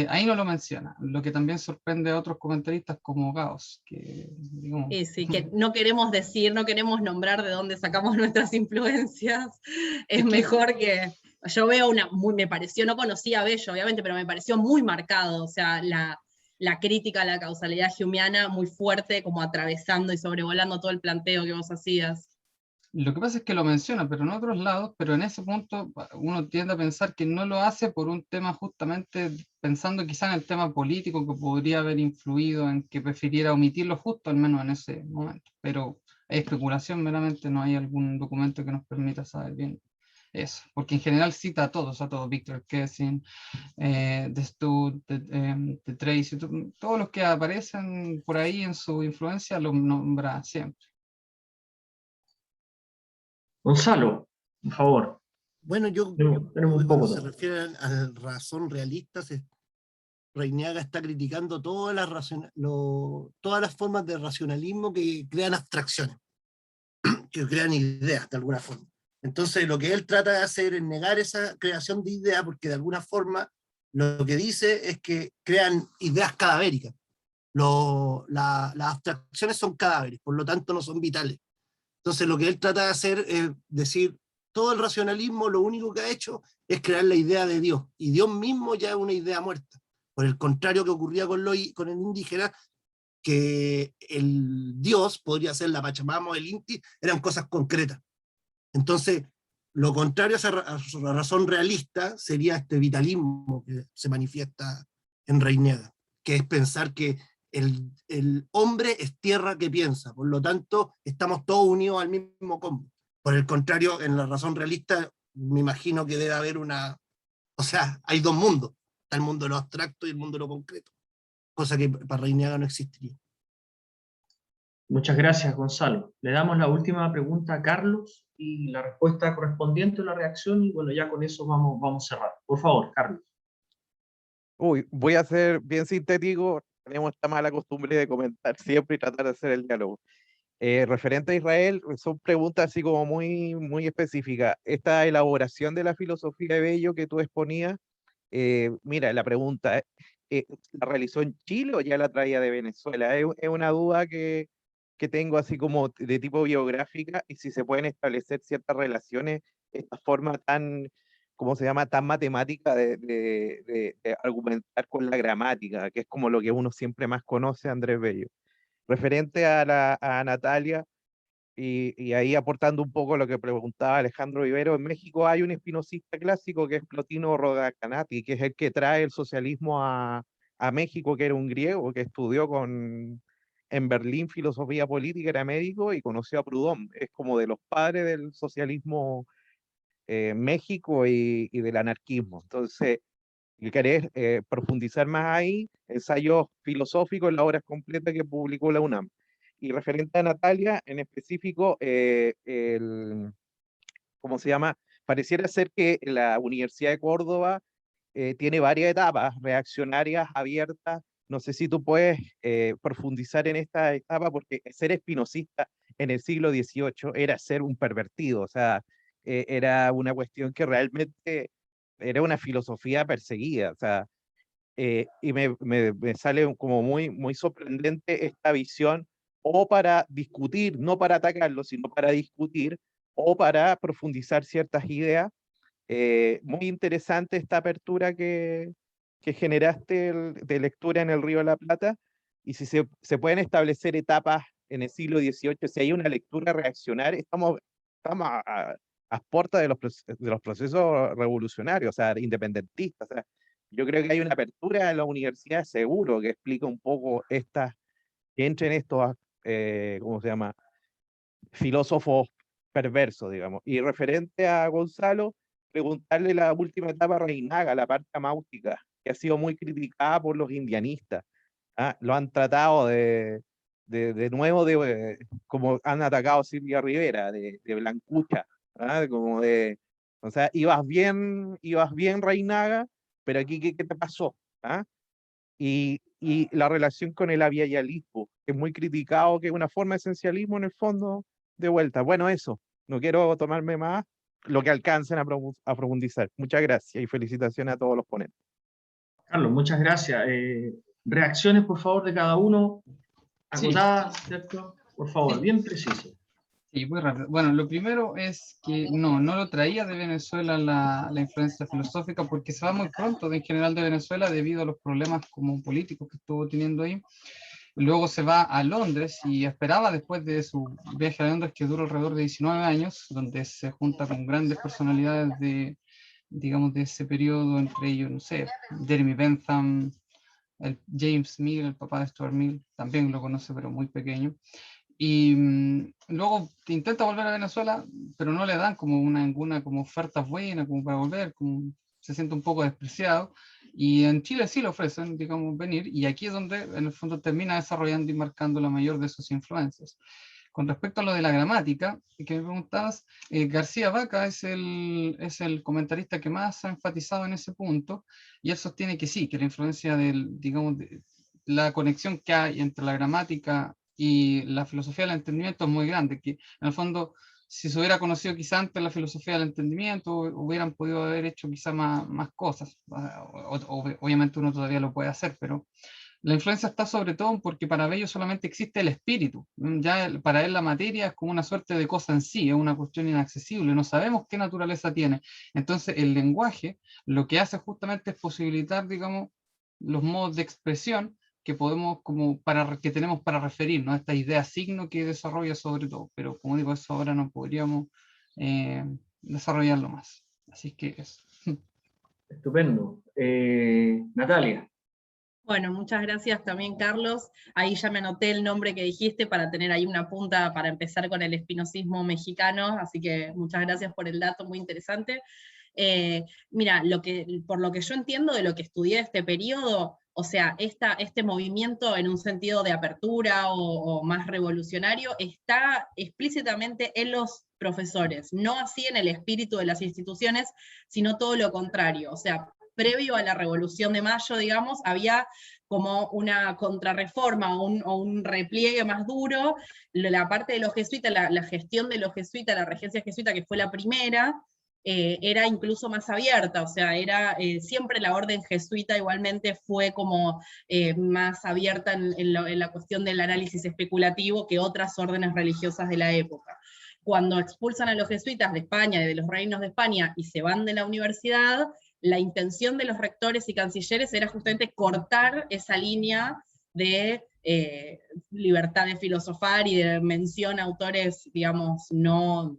S3: ahí no lo menciona, lo que también sorprende a otros comentaristas como Gauss, que digamos...
S2: Sí, que no queremos decir, no queremos nombrar de dónde sacamos nuestras influencias. Es mejor que... Yo veo me pareció, no conocía a Bello, obviamente, pero me pareció muy marcado, o sea, la crítica a la causalidad humeana muy fuerte, como atravesando y sobrevolando todo el planteo que vos hacías.
S3: Lo que pasa es que lo menciona, pero en otros lados, pero en ese punto uno tiende a pensar que no lo hace por un tema justamente pensando quizá en el tema político que podría haber influido en que prefiriera omitirlo justo, al menos en ese momento. Pero hay especulación meramente, no hay algún documento que nos permita saber bien eso, porque en general cita a todos, Victor Kessing, de Stud, de Tracy, todos los que aparecen por ahí en su influencia los nombra siempre.
S1: Gonzalo, por favor.
S4: Bueno, yo
S1: tenemos un poco
S4: cuando se refiere a la razón realista, Reiniaga está criticando todas las formas de racionalismo que crean abstracciones, que crean ideas de alguna forma. Entonces lo que él trata de hacer es negar esa creación de ideas, porque de alguna forma lo que dice es que crean ideas cadavéricas. Las abstracciones son cadáveres, por lo tanto no son vitales. Entonces lo que él trata de hacer es decir, todo el racionalismo lo único que ha hecho es crear la idea de Dios, y Dios mismo ya es una idea muerta. Por el contrario que ocurría con el indígena, que el Dios podría ser la Pachamama o el Inti, eran cosas concretas. Entonces, lo contrario a esa razón realista sería este vitalismo que se manifiesta en Reiniaga, que es pensar que el hombre es tierra que piensa, por lo tanto, estamos todos unidos al mismo combo. Por el contrario, en la razón realista, me imagino que debe haber o sea, hay dos mundos, está el mundo de lo abstracto y el mundo de lo concreto, cosa que para Reiniaga no existiría.
S1: Muchas gracias, Gonzalo. Le damos la última pregunta a Carlos y la respuesta correspondiente a la reacción, y bueno, ya con eso vamos a cerrar. Por favor, Carlos.
S6: Voy a ser bien sintético. Tenemos esta mala costumbre de comentar siempre y tratar de hacer el diálogo. Referente a Israel, son preguntas así como muy, muy específicas. Esta elaboración de la filosofía de Bello que tú exponías, mira, la pregunta, ¿la realizó en Chile o ya la traía de Venezuela? Es una duda que tengo así como de tipo biográfica, y si se pueden establecer ciertas relaciones, esta forma tan, ¿cómo se llama?, tan matemática de argumentar con la gramática, que es como lo que uno siempre más conoce a Andrés Bello. Referente a Natalia, y ahí aportando un poco lo que preguntaba Alejandro Vivero, en México hay un espinosista clásico que es Plotino Rodacanati, que es el que trae el socialismo a México, que era un griego que estudió en Berlín filosofía política, era médico y conoció a Proudhon. Es como de los padres del socialismo en México y del anarquismo. Entonces, si querés profundizar más ahí, ensayos filosóficos en las obras completas que publicó la UNAM. Y referente a Natalia, en específico, ¿cómo se llama? Pareciera ser que la Universidad de Córdoba tiene varias etapas reaccionarias abiertas. No sé si tú puedes profundizar en esta etapa, porque ser espinosista en el siglo XVIII era ser un pervertido, o sea, era una cuestión que realmente era una filosofía perseguida, o sea, y me sale como muy sorprendente esta visión, o para discutir, no para atacarlo, sino para discutir, o para profundizar ciertas ideas. Muy interesante esta apertura que generaste de lectura en el Río de la Plata, y si se pueden establecer etapas en el siglo XVIII, si hay una lectura reaccionaria, estamos a puertas de los procesos revolucionarios, o sea, independentistas. O sea, yo creo que hay una apertura en la universidad seguro que explica un poco que entren estos, ¿cómo se llama? Filósofos perversos, digamos. Y referente a Gonzalo, preguntarle la última etapa Reinaga, la parte amáutica, que ha sido muy criticada por los indianistas. ¿Ah? Lo han tratado de nuevo, como han atacado a Silvia Rivera, de blancucha, ¿ah? Como o sea, ibas bien Reinaga, pero aquí, ¿qué te pasó? ¿Ah? Y la relación con el avialialismo, que es muy criticado, que es una forma de esencialismo en el fondo, de vuelta. Bueno, eso, no quiero tomarme más lo que alcancen a profundizar. Muchas gracias y felicitaciones a todos los ponentes.
S1: Carlos, muchas gracias. Reacciones, por favor, de cada uno, acotadas, ¿cierto? Por favor, bien preciso.
S3: Sí, muy rápido. Bueno, lo primero es que no lo traía de Venezuela la influencia filosófica, porque se va muy pronto en general de Venezuela debido a los problemas como políticos que estuvo teniendo ahí. Luego se va a Londres y esperaba después de su viaje a Londres, que duró alrededor de 19 años, donde se junta con grandes personalidades digamos, de ese periodo, entre ellos, no sé, Jeremy Bentham, el James Mill, el papá de Stuart Mill, también lo conoce, pero muy pequeño. Y luego intenta volver a Venezuela, pero no le dan como ninguna como oferta buena como para volver, como se siente un poco despreciado. Y en Chile sí le ofrecen, digamos, venir, y aquí es donde en el fondo termina desarrollando y marcando la mayor de sus influencias. Con respecto a lo de la gramática, que me preguntabas, García Vaca es el comentarista que más ha enfatizado en ese punto, y él sostiene que sí, que la influencia digamos, la conexión que hay entre la gramática y la filosofía del entendimiento es muy grande, que en el fondo, si se hubiera conocido quizá antes la filosofía del entendimiento, hubieran podido haber hecho quizá más cosas. Obviamente uno todavía lo puede hacer, pero la influencia está sobre todo porque para Bello solamente existe el espíritu. Ya para él la materia es como una suerte de cosa en sí, es una cuestión inaccesible, no sabemos qué naturaleza tiene. Entonces el lenguaje lo que hace justamente es posibilitar, digamos, los modos de expresión que que tenemos para referirnos a esta idea signo que desarrolla sobre todo, pero como digo, eso ahora no podríamos desarrollarlo más. Así que eso.
S1: Estupendo. Natalia.
S2: Bueno, muchas gracias también, Carlos. Ahí ya me anoté el nombre que dijiste para tener ahí una punta para empezar con el espinosismo mexicano, así que muchas gracias por el dato, muy interesante. Mira, por lo que yo entiendo de lo que estudié este periodo, o sea, este movimiento en un sentido de apertura o más revolucionario está explícitamente en los profesores, no así en el espíritu de las instituciones, sino todo lo contrario. O sea, previo a la Revolución de Mayo, digamos, había como una contrarreforma o un repliegue más duro, la parte de los jesuitas, la gestión de los jesuitas, la regencia jesuita, que fue la primera, era incluso más abierta, o sea, siempre la orden jesuita igualmente fue como más abierta en la cuestión del análisis especulativo que otras órdenes religiosas de la época. Cuando expulsan a los jesuitas de España y de los reinos de España y se van de la universidad, la intención de los rectores y cancilleres era justamente cortar esa línea de libertad de filosofar y de mención a autores, digamos, no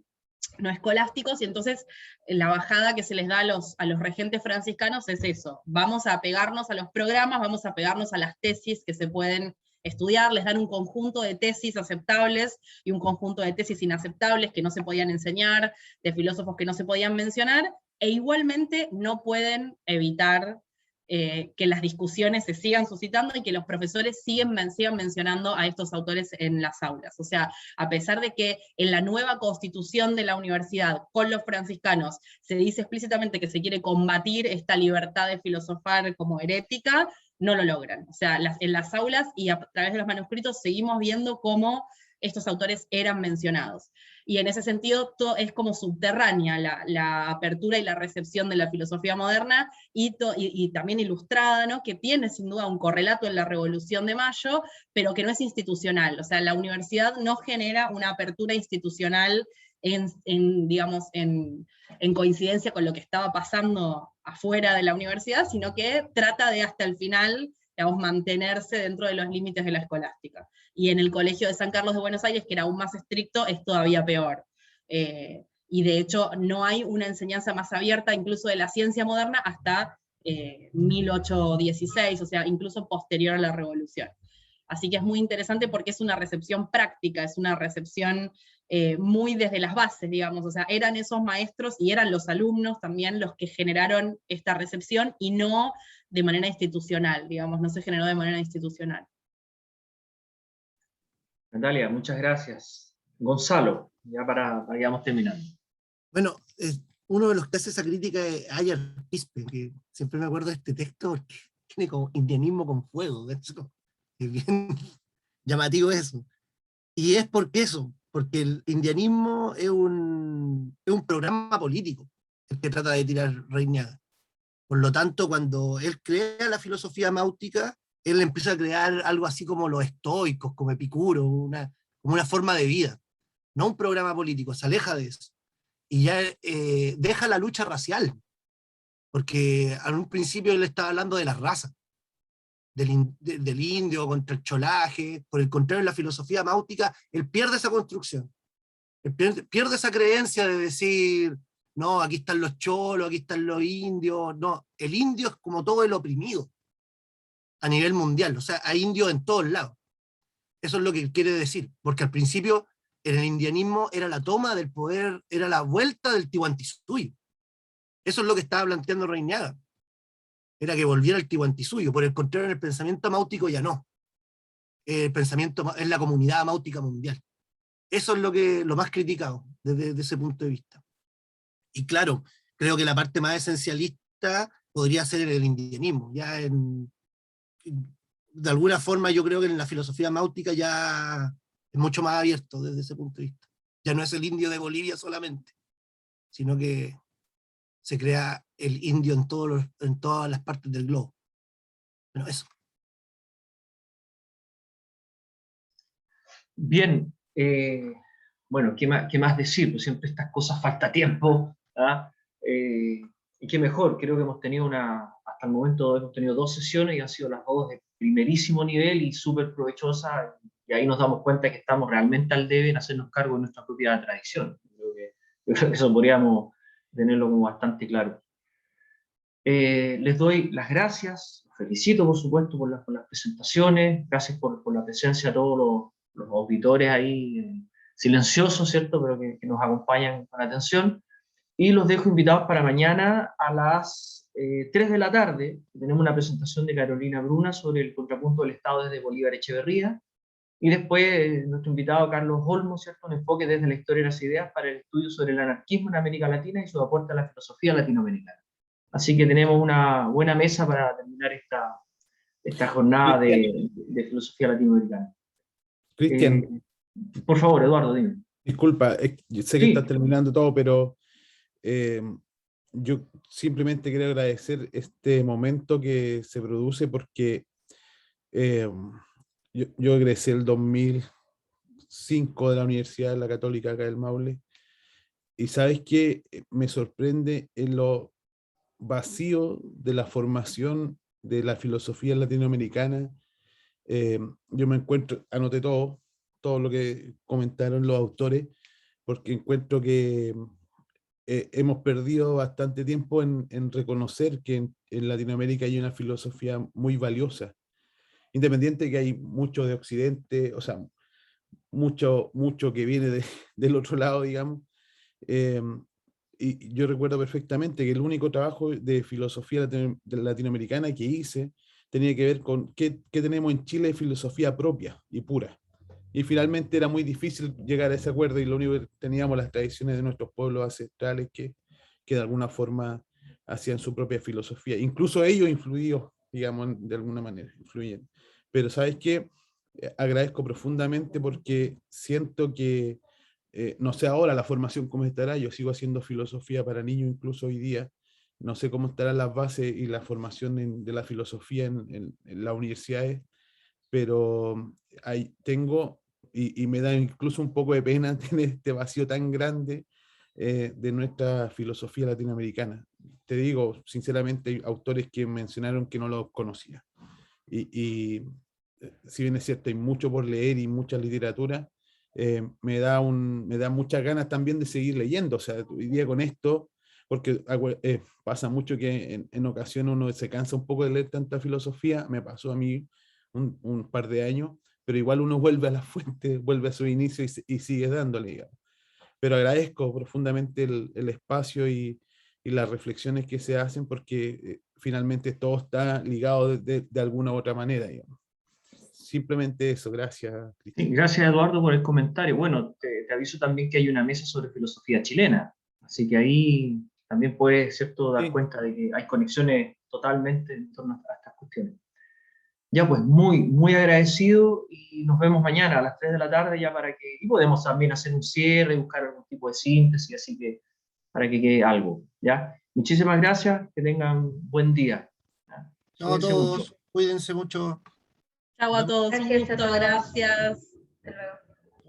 S2: escolásticos, y entonces la bajada que se les da a los regentes franciscanos es eso: vamos a apegarnos a los programas, vamos a apegarnos a las tesis que se pueden estudiar, les dan un conjunto de tesis aceptables y un conjunto de tesis inaceptables que no se podían enseñar, de filósofos que no se podían mencionar, e igualmente no pueden evitar que las discusiones se sigan suscitando y que los profesores sigan mencionando a estos autores en las aulas. O sea, a pesar de que en la nueva constitución de la universidad, con los franciscanos, se dice explícitamente que se quiere combatir esta libertad de filosofar como herética, no lo logran. O sea, en las aulas y a través de los manuscritos seguimos viendo cómo estos autores eran mencionados. Y en ese sentido es como subterránea la apertura y la recepción de la filosofía moderna, y también ilustrada, ¿no? Que tiene sin duda un correlato en la Revolución de Mayo, pero que no es institucional. O sea, la universidad no genera una apertura institucional digamos, en coincidencia con lo que estaba pasando afuera de la universidad, sino que trata de hasta el final, digamos, mantenerse dentro de los límites de la escolástica. Y en el Colegio de San Carlos de Buenos Aires, que era aún más estricto, es todavía peor. Y de hecho no hay una enseñanza más abierta incluso de la ciencia moderna hasta 1816, o sea, incluso posterior a la Revolución. Así que es muy interesante porque es una recepción práctica, es una recepción muy desde las bases, digamos. O sea, eran esos maestros y eran los alumnos también los que generaron esta recepción, y no de manera institucional, digamos, no se generó de manera institucional.
S1: Natalia, muchas gracias. Gonzalo, ya para que vamos terminando.
S4: Bueno, uno de los que hace esa crítica es Ayar Quispe, que siempre me acuerdo de este texto porque tiene como indianismo con fuego, de hecho, es bien llamativo eso. Y es porque el indianismo es un programa político el que trata de tirar Reignaga. Por lo tanto, cuando él crea la filosofía máutica, él empieza a crear algo así como los estoicos, como Epicuro, como una forma de vida, no un programa político, se aleja de eso. Y ya deja la lucha racial, porque en un principio él estaba hablando de las razas, del indio contra el cholaje. Por el contrario, en la filosofía máutica, él pierde esa construcción, él pierde esa creencia de decir, no, aquí están los cholos, aquí están los indios. No, el indio es como todo el oprimido a nivel mundial, o sea, hay indios en todos lados. Eso es lo que quiere decir, porque al principio en el indianismo era la toma del poder, era la vuelta del Tiwantisuyо. Eso es lo que estaba planteando Reignaga, era que volviera el Tiwantisuyо. Por el contrario, en el pensamiento máutico ya no. El pensamiento es la comunidad máutica mundial. Eso es lo más criticado desde ese punto de vista. Y claro, creo que la parte más esencialista podría ser el indianismo. De alguna forma yo creo que en la filosofía máutica ya es mucho más abierto desde ese punto de vista. Ya no es el indio de Bolivia solamente, sino que se crea el indio en todas las partes del globo. Bueno, eso.
S1: Bien, bueno, ¿qué más decir? Pues siempre estas cosas falta tiempo, ¿ah? Y qué mejor, creo que hasta el momento hemos tenido 2 sesiones y han sido las 2 de primerísimo nivel y súper provechosas, y ahí nos damos cuenta que estamos realmente al debe en hacernos cargo de nuestra propia tradición. Yo creo que eso podríamos tenerlo como bastante claro. Les doy las gracias, los felicito por supuesto por las presentaciones, gracias por la presencia de todos los auditores ahí, silenciosos, ¿cierto?, pero que nos acompañan con atención, y los dejo invitados para mañana a las 3 de la tarde. Tenemos una presentación de Carolina Bruna sobre el contrapunto del Estado desde Bolívar Echeverría, y después nuestro invitado Carlos Olmo, ¿cierto?, un enfoque desde la historia de las ideas para el estudio sobre el anarquismo en América Latina y su aporte a la filosofía latinoamericana. Así que tenemos una buena mesa para terminar esta jornada de filosofía latinoamericana.
S7: Cristian,
S1: por favor, Eduardo, dime.
S7: Disculpa, yo sé que
S1: Sí.
S7: estás terminando todo, pero yo simplemente quiero agradecer este momento que se produce porque yo egresé el 2005 de la Universidad de la Católica acá del Maule, y sabes que me sorprende en lo vacío de la formación de la filosofía latinoamericana Yo me encuentro, anoté todo lo que comentaron los autores, porque encuentro que hemos perdido bastante tiempo en reconocer que en Latinoamérica hay una filosofía muy valiosa, independiente de que hay mucho de Occidente, o sea, mucho que viene del otro lado, digamos. Y yo recuerdo perfectamente que el único trabajo de filosofía latinoamericana que hice tenía que ver con qué tenemos en Chile de filosofía propia y pura. Y finalmente era muy difícil llegar a ese acuerdo, y lo único que teníamos las tradiciones de nuestros pueblos ancestrales que de alguna forma hacían su propia filosofía. Incluso ellos influidos, digamos, de alguna manera, influyen. Pero ¿sabes qué? Agradezco profundamente porque siento que, no sé ahora la formación cómo estará, yo sigo haciendo filosofía para niños incluso hoy día, no sé cómo estarán las bases y la formación de la filosofía en las universidades, pero ahí tengo, y me da incluso un poco de pena tener este vacío tan grande de nuestra filosofía latinoamericana. Te digo, sinceramente, hay autores que mencionaron que no los conocía. Y si bien es cierto, hay mucho por leer y mucha literatura, me da muchas ganas también de seguir leyendo. O sea, hoy día con esto, porque pasa mucho que en ocasiones uno se cansa un poco de leer tanta filosofía, me pasó a mí un par de años, pero igual uno vuelve a la fuente, vuelve a su inicio y sigue dándole, digamos. Pero agradezco profundamente el espacio y las reflexiones que se hacen, porque finalmente todo está ligado de alguna u otra manera, digamos. Simplemente eso, gracias, Cristian.
S1: Sí, gracias, Eduardo, por el comentario. Bueno, te aviso también que hay una mesa sobre filosofía chilena, así que ahí también puedes, ¿cierto?, dar
S7: Sí.
S1: cuenta de que hay conexiones totalmente en torno a estas cuestiones. Ya pues, muy agradecido, y nos vemos mañana a las 3 de la tarde ya y podemos también hacer un cierre, buscar algún tipo de síntesis, así que para que quede algo, ¿ya? Muchísimas gracias, que tengan buen día. ¿Ya?
S4: Chao a
S1: Cuídense mucho.
S4: todos, cuídense mucho.
S2: Chau a todos, un
S8: Gracias a
S2: gusto,
S8: todos.
S2: gracias.
S8: Hasta luego.